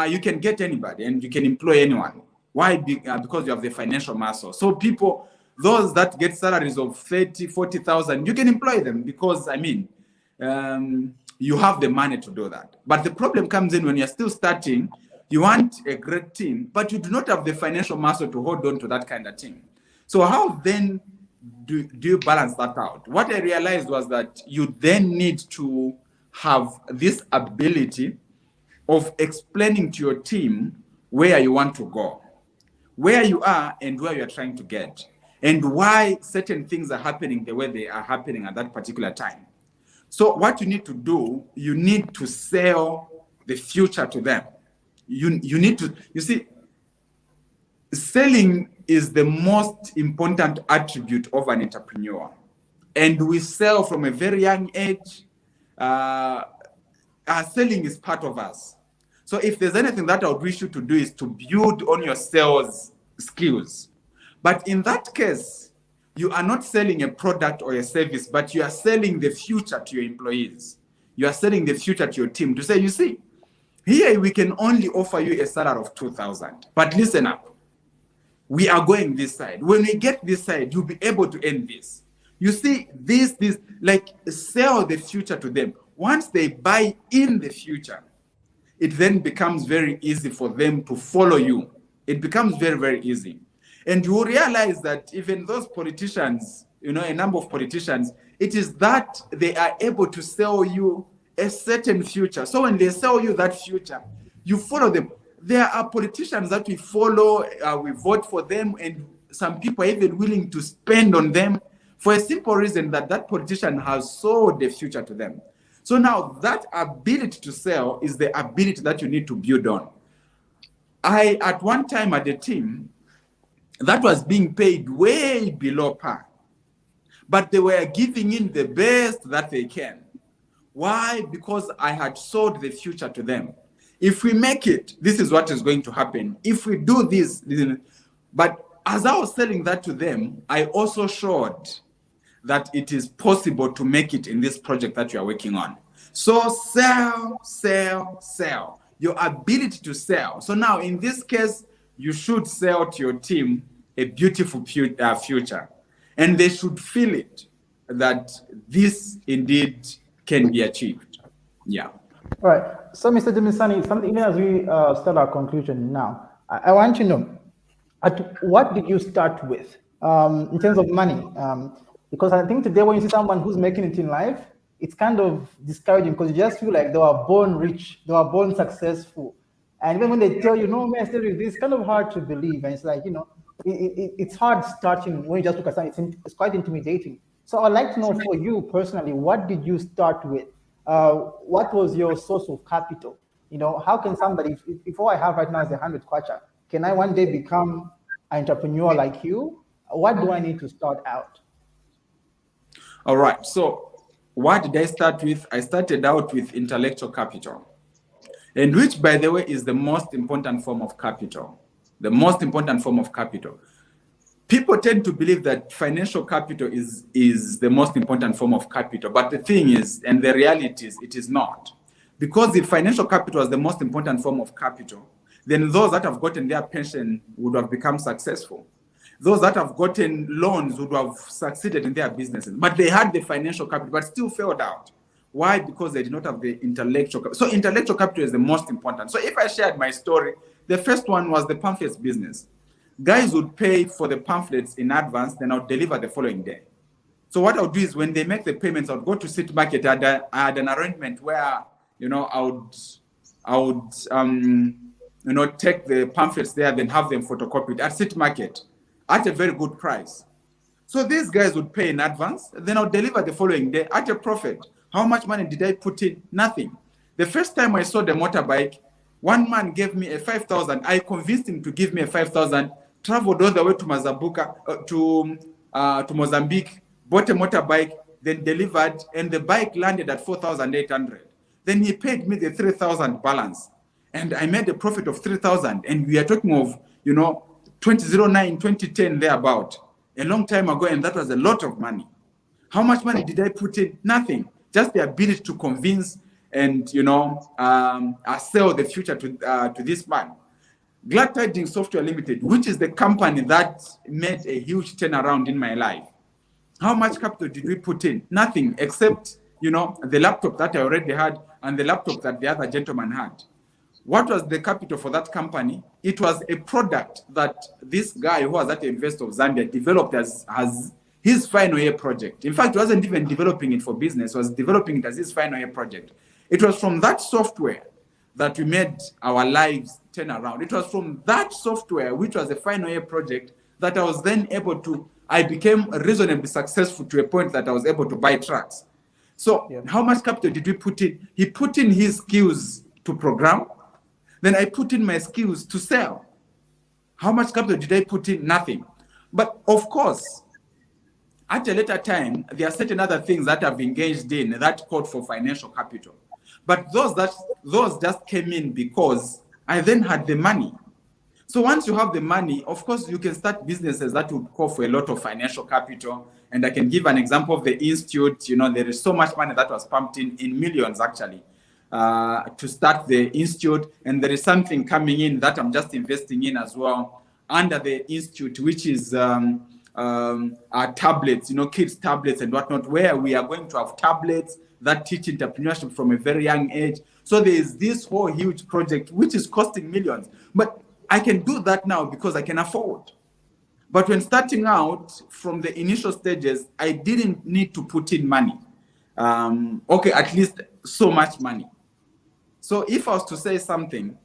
Speaker 4: you can get anybody and you can employ anyone. Why? Because you have the financial muscle. So people, those that get salaries of 30, 40,000, you can employ them because, I mean, you have the money to do that. But the problem comes in when you're still starting, you want a great team, but you do not have the financial muscle to hold on to that kind of team. So how then do you balance that out? What I realized was that you then need to have this ability of explaining to your team where you want to go, where you are and where you're trying to get, and why certain things are happening the way they are happening at that particular time. So what you need to do, you need to sell the future to them. You need to, you see, selling is the most important attribute of an entrepreneur. And we sell from a very young age. Selling is part of us. So if there's anything that I would wish you to do is to build on your sales skills. But in that case, you are not selling a product or a service, but you are selling the future to your employees. You are selling the future to your team to say, you see, here we can only offer you a salary of 2,000. But listen up. We are going this side. When we get this side, you'll be able to earn this. You see, this, like sell the future to them. Once they buy in the future, it then becomes very easy for them to follow you. It becomes very, very easy. And you will realize that even those politicians, you know, a number of politicians, it is that they are able to sell you a certain future. So when they sell you that future, you follow them. There are politicians that we follow, we vote for them, and some people are even willing to spend on them for a simple reason that that politician has sold the future to them. So now that ability to sell is the ability that you need to build on. I, at one time at the team, that was being paid way below par, but they were giving in the best that they can. Why? Because I had sold the future to them. If we make it, this is what is going to happen. If we do this, but as I was selling that to them, I also showed that it is possible to make it in this project that you are working on. So sell, sell, sell. Your ability to sell. So now in this case, you should sell to your team a beautiful future. And they should feel it, that this indeed can be achieved. Yeah.
Speaker 1: All right. So, Mr. Dumisani, something as we start our conclusion now, I want to know, what did you start with in terms of money? Because I think today when you see someone who's making it in life, it's kind of discouraging because you just feel like they were born rich, they were born successful. And even when they tell you, no, man, it's kind of hard to believe. And it's like, you know, it's hard starting when you just look at something. It's quite intimidating. So I'd like to know for you personally, what did you start with? What was your source of capital? You know, how can somebody, if all I have right now is 100 kwacha, can I one day become an entrepreneur like you? What do I need to start out?
Speaker 4: All right. So what did I start with? I started out with intellectual capital, and which, by the way, is the most important form of capital. The most important form of capital. People tend to believe that financial capital is the most important form of capital. But the thing is, and the reality is, it is not. Because if financial capital is the most important form of capital, then those that have gotten their pension would have become successful. Those that have gotten loans would have succeeded in their businesses. But they had the financial capital, but still failed out. Why? Because they did not have the intellectual capital. So intellectual capital is the most important. So if I shared my story, the first one was the pamphlets business. Guys would pay for the pamphlets in advance, then I would deliver the following day. So what I would do is when they make the payments, I would go to City Market. I had an arrangement where, you know, I would you know, take the pamphlets there, then have them photocopied at City Market at a very good price. So these guys would pay in advance, then I would deliver the following day at a profit. How much money did I put in? Nothing. The first time I saw the motorbike, one man gave me a 5,000. I convinced him to give me a 5,000 traveled all the way to Mazabuka, to Mozambique, bought a motorbike, then delivered, and the bike landed at 4,800. Then he paid me the 3,000 balance, and I made a profit of 3,000. And we are talking of, 2009, 2010, thereabout, a long time ago, and that was a lot of money. How much money did I put in? Nothing. Just the ability to convince and sell the future to this man. Glad Tidings Software Limited, which is the company that made a huge turnaround in my life. How much capital did we put in? Nothing, except the laptop that I already had and the laptop that the other gentleman had. What was the capital for that company? It was a product that this guy who was at the University of Zambia developed as his final year project. In fact, he wasn't even developing it for business, he was developing it as his final year project. It was from that software that we made our lives turn around. It was from that software, which was a final year project, that I was then I became reasonably successful to a point that I was able to buy trucks. So How much capital did we put in? He put in his skills to program. Then I put in my skills to sell. How much capital did I put in? Nothing. But of course, at a later time, there are certain other things that I've engaged in that called for financial capital. But those just came in because I then had the money. So once you have the money, of course, you can start businesses that would call for a lot of financial capital. And I can give an example of the institute. There is so much money that was pumped in millions, actually, to start the institute. And there is something coming in that I'm just investing in as well under the institute, which is our tablets, kids' tablets and whatnot, where we are going to have tablets that teach entrepreneurship from a very young age. So there is this whole huge project, which is costing millions. But I can do that now because I can afford. But when starting out from the initial stages, I didn't need to put in money. At least so much money. So if I was to say something,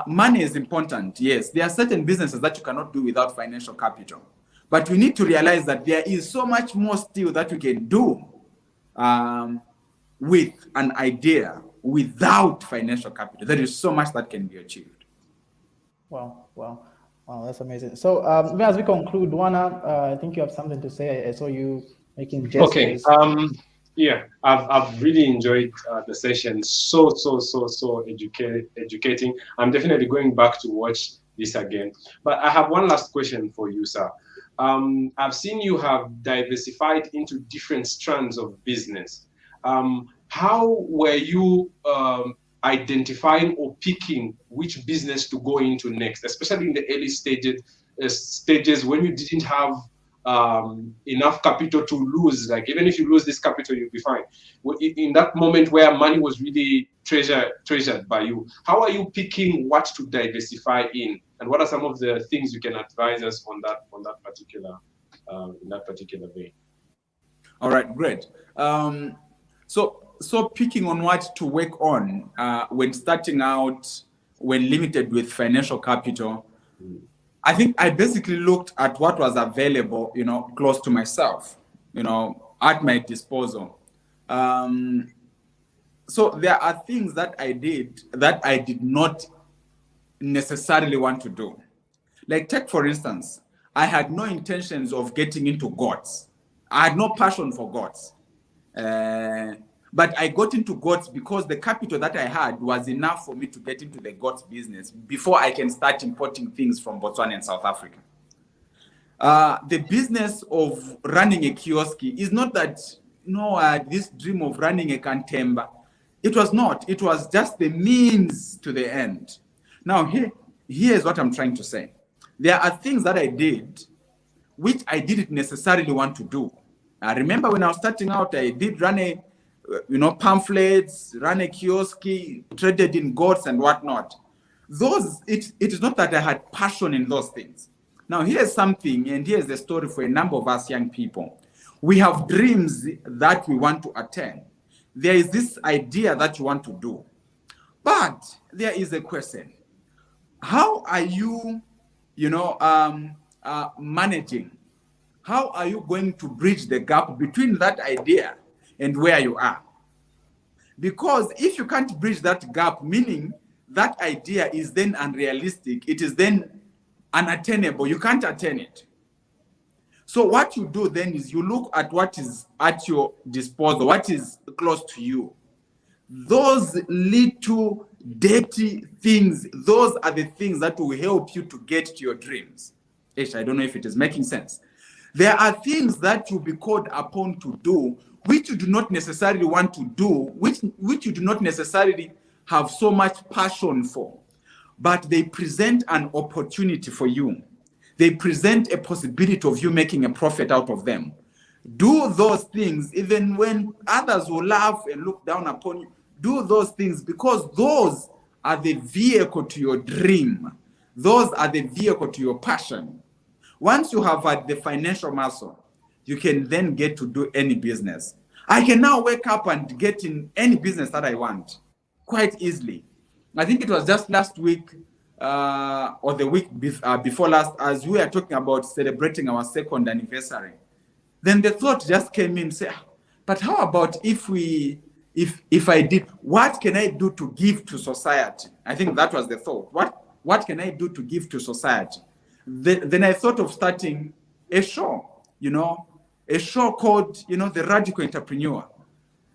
Speaker 4: money is important. Yes, there are certain businesses that you cannot do without financial capital. But we need to realize that there is so much more still that we can do with an idea without financial capital. There is so much that can be achieved.
Speaker 1: Wow, that's amazing. So as we conclude, Wana, I think you have something to say. I saw you making gestures.
Speaker 2: Okay. I've really enjoyed the session. So educating. I'm definitely going back to watch this again. But I have one last question for you, sir. I've seen you have diversified into different strands of business. How were you identifying or picking which business to go into next, especially in the early stages when you didn't have enough capital to lose? Like, even if you lose this capital, you'll be fine. In that moment where money was really treasured by you, how are you picking what to diversify in, and what are some of the things you can advise us on that particular vein?
Speaker 4: All right, great. So picking on what to work on when starting out, when limited with financial capital, I think I basically looked at what was available, close to myself, at my disposal. So there are things that I did that I did not necessarily want to do. Like, take for instance, I had no intentions of getting into goats. I had no passion for goats. But I got into goats because the capital that I had was enough for me to get into the goats business before I can start importing things from Botswana and South Africa. The business of running a kiosk is not that, this dream of running a cantemba. It was not. It was just the means to the end. Now, here's what I'm trying to say. There are things that I did which I didn't necessarily want to do. I remember when I was starting out, I did run pamphlets, ran a kiosk, traded in goats and whatnot. It is not that I had passion in those things. Now, here's something, and here's the story for a number of us young people. We have dreams that we want to attain. There is this idea that you want to do. But there is a question. How are you, managing? How are you going to bridge the gap between that idea and where you are? Because if you can't bridge that gap, meaning that idea is then unrealistic, it is then unattainable. You can't attain it. So what you do then is you look at what is at your disposal, what is close to you. Those little dirty things, those are the things that will help you to get to your dreams. Ish, I don't know if it is making sense. There are things that you'll be called upon to do, which you do not necessarily want to do, which you do not necessarily have so much passion for, but they present an opportunity for you. They present a possibility of you making a profit out of them. Do those things even when others will laugh and look down upon you. Do those things because those are the vehicle to your dream. Those are the vehicle to your passion. Once you have had the financial muscle, you can then get to do any business. I can now wake up and get in any business that I want quite easily. I think it was just last week or the week before last, as we were talking about celebrating our 2nd anniversary. Then the thought just came in, say, but how about if I did, what can I do to give to society? I think that was the thought. What can I do to give to society? Then I thought of starting a show, a show called, The Radical Entrepreneur.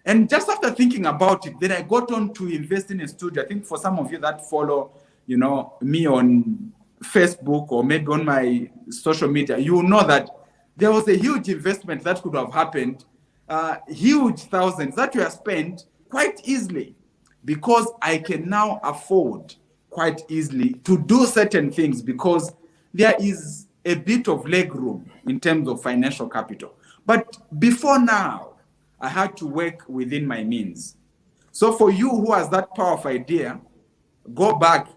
Speaker 4: And just after thinking about it, then I got on to invest in a studio. I think for some of you that follow, me on Facebook or maybe on my social media, you will know that there was a huge investment that could have happened, huge thousands that were spent quite easily, because I can now afford quite easily to do certain things because there is a bit of leg room in terms of financial capital. But before now, I had to work within my means. So for you who has that powerful idea, go back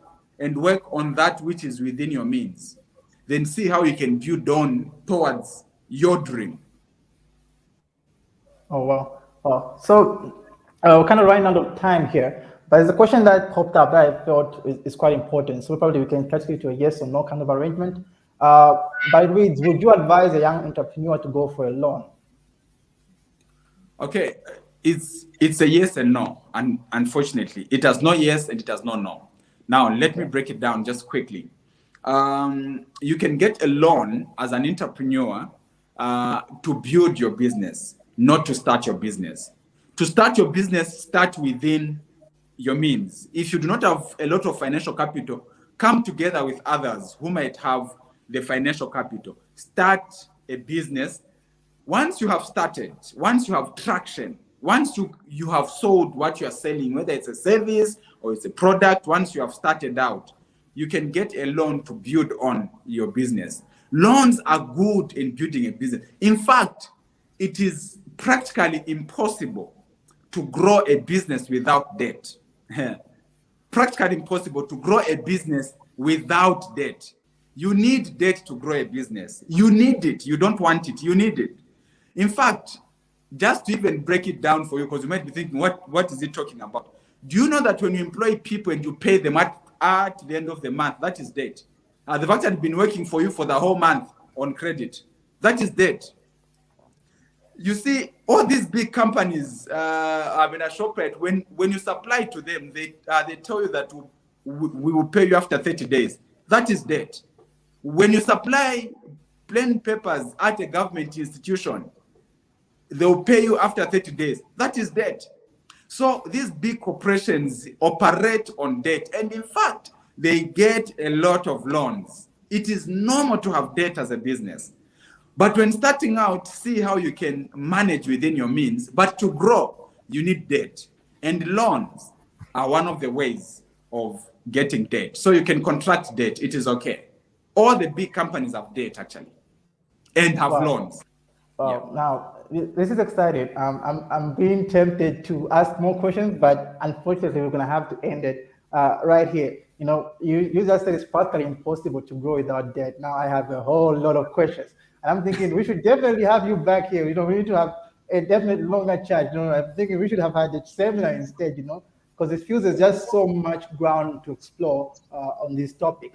Speaker 4: and work on that which is within your means. Then see how you can build on towards your dream.
Speaker 1: Oh, well. So we're kind of running out of time here, but there's a question that popped up that I thought is quite important. So probably we can catch it to a yes or no kind of arrangement. But it reads, would you advise a young entrepreneur to go for a loan?
Speaker 4: Okay, it's a yes and no, and unfortunately, it has no yes and it has no no. Now, let me break it down just quickly. You can get a loan as an entrepreneur to build your business, not to start your business. To start your business, start within your means. If you do not have a lot of financial capital, come together with others who might have the financial capital. Start a business. Once you have started, once you have traction, once you have sold what you are selling, whether it's a service or it's a product, once you have started out, you can get a loan to build on your business. Loans are good in building a business. In fact, it is practically impossible to grow a business without debt. Practically impossible to grow a business without debt. You need debt to grow a business. You need it. You don't want it. You need it. In fact, just to even break it down for you, because you might be thinking, what is he talking about? Do you know that when you employ people and you pay them at the end of the month, that is debt? They've actually been working for you for the whole month on credit. That is debt. You see, all these big companies, I mean, a ShopRite, when you supply to them, they tell you that we will pay you after 30 days. That is debt. When you supply plain papers at a government institution, they will pay you after 30 days. That is debt. So these big corporations operate on debt. And in fact, they get a lot of loans. It is normal to have debt as a business. But when starting out, see how you can manage within your means. But to grow, you need debt. And loans are one of the ways of getting debt. So you can contract debt. It is okay. All the big companies have debt, actually, and have loans.
Speaker 1: Well, now, this is exciting. I'm being tempted to ask more questions, but unfortunately, we're going to have to end it right here. You just said it's practically impossible to grow without debt. Now I have a whole lot of questions. And I'm thinking we should definitely have you back here. We need to have a definitely longer chat. I'm thinking we should have had a seminar instead, because it feels there's just so much ground to explore on this topic.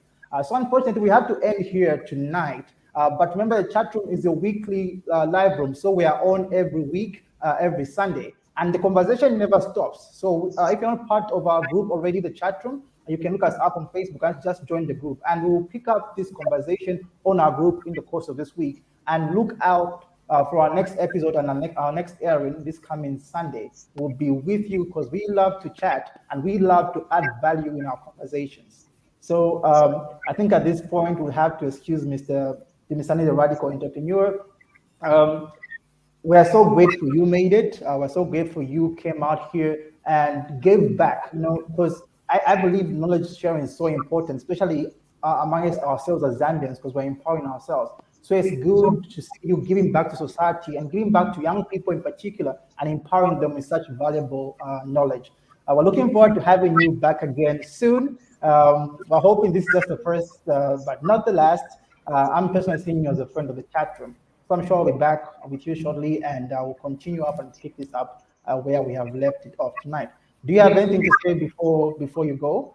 Speaker 1: So unfortunately, we have to end here tonight. But remember, the chat room is a weekly live room. So we are on every week, every Sunday. And the conversation never stops. So if you're not part of our group already, the chat room, You can look us up on Facebook and just join the group. And we'll pick up this conversation on our group in the course of this week. And look out for our next episode and our next airing this coming Sunday. We'll be with you because we love to chat and we love to add value in our conversations. So I think at this point we'll have to excuse Mr. Dumisani, the radical entrepreneur. We are so grateful you made it. We're so grateful you came out here and gave back, because I believe knowledge sharing is so important, especially amongst ourselves as Zambians, because we're empowering ourselves. So it's good to see you giving back to society and giving back to young people in particular and empowering them with such valuable knowledge. We're looking forward to having you back again soon. We're hoping this is just the first, but not the last. I'm personally seeing you as a friend of the chat room. So I'm sure I'll be back with you shortly, and I will continue up and pick this up where we have left it off tonight. Do you have anything to say before you go?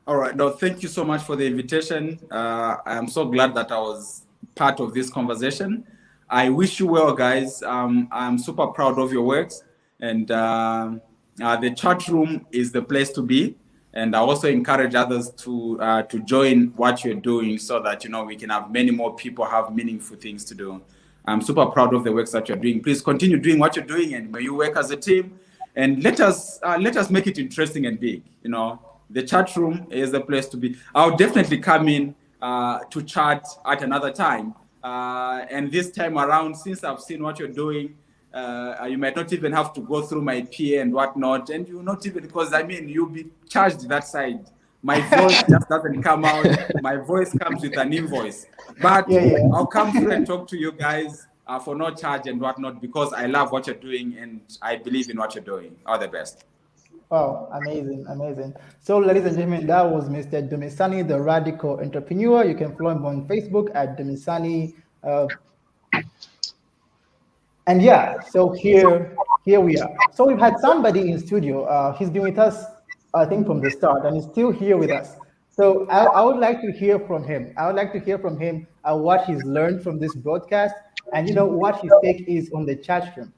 Speaker 4: All right. No, thank you so much for the invitation. I am so glad that I was part of this conversation. I wish you well, guys. I'm super proud of your works, and the chat room is the place to be. And I also encourage others to join what you're doing so that we can have many more people have meaningful things to do. I'm super proud of the works that you're doing. Please continue doing what you're doing, and may you work as a team. And let us make it interesting and big. The chat room is the place to be. I'll definitely come in to chat at another time. And this time around, since I've seen what you're doing, you might not even have to go through my PA and whatnot, and you not even, because you'll be charged that side. My voice just doesn't come out. My voice comes with an invoice, but I'll come through and talk to you guys for no charge and whatnot, because I love what you're doing and I believe in what you're doing. All the best.
Speaker 1: Oh, amazing. So, ladies and gentlemen, that was Mr. Dumisani, the radical entrepreneur. You can follow him on Facebook at Dumisani. And yeah, so here we are. So we've had somebody in studio. He's been with us, I think, from the start, and he's still here with us. So I would like to hear from him. I would like to hear from him what he's learned from this broadcast, and what his take is on the chat room.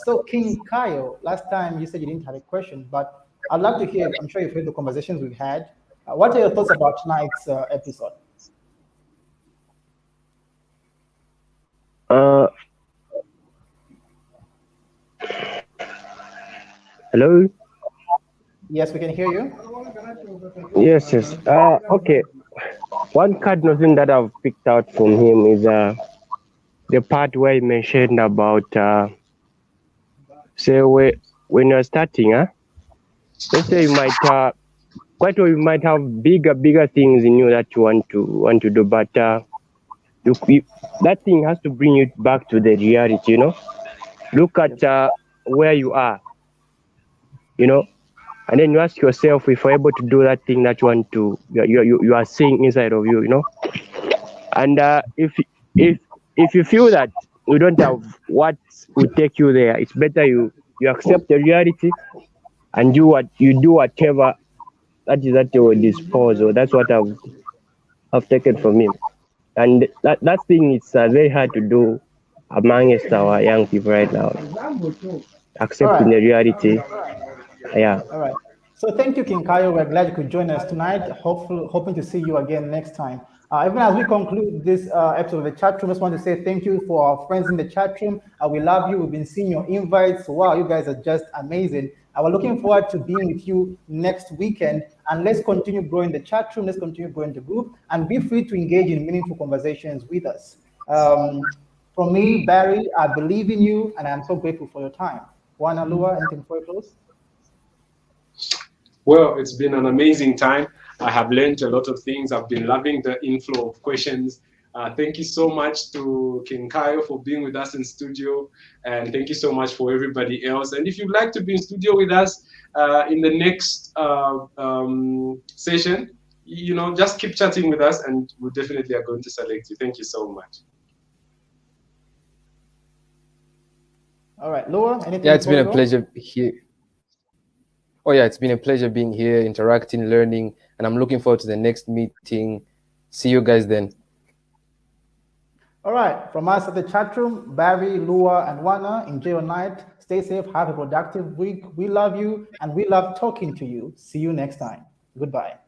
Speaker 1: So King Kyle, last time you said you didn't have a question, but I'd love to hear. I'm sure you've heard the conversations we've had. What are your thoughts about tonight's episode?
Speaker 5: Hello?
Speaker 1: Yes, we can hear you.
Speaker 5: Yes. Okay. One cardinal thing that I've picked out from him is the part where he mentioned about, say, when you're starting, let's say you might, quite well, you might have bigger things in you that you want to do, but that thing has to bring you back to the reality, Look at where you are, and then you ask yourself if you're able to do that thing that you want to, you are seeing inside of you, And if you feel that you don't have what will take you there, it's better you accept the reality and do whatever that is at your disposal. That's what I've taken from him. And that thing is very hard to do amongst our young people right now. Accepting the reality. Yeah.
Speaker 1: All right. So thank you, King Kayo. We're glad you could join us tonight. Hoping to see you again next time. Even as we conclude this episode of the chat room, I just want to say thank you for our friends in the chat room. We love you. We've been seeing your invites. Wow, you guys are just amazing. We're looking forward to being with you next weekend. And let's continue growing the chat room. Let's continue growing the group. And be free to engage in meaningful conversations with us. From me, Barry, I believe in you, and I'm so grateful for your time. Juan Alua, anything before you close?
Speaker 2: Well, it's been an amazing time. I have learned a lot of things. I've been loving the inflow of questions. Thank you so much to King Kayo for being with us in studio. And thank you so much for everybody else. And if you'd like to be in studio with us in the next session, just keep chatting with us and we definitely are going to select you. Thank you so much.
Speaker 1: All right, Laura, anything?
Speaker 3: Yeah, it's been a pleasure here. Oh yeah, it's been a pleasure being here, interacting, learning, and I'm looking forward to the next meeting. See you guys then.
Speaker 1: All right, from us at the chat room, Barry, Lua, and Wana, enjoy your night. Stay safe, have a productive week. We love you, and we love talking to you. See you next time. Goodbye.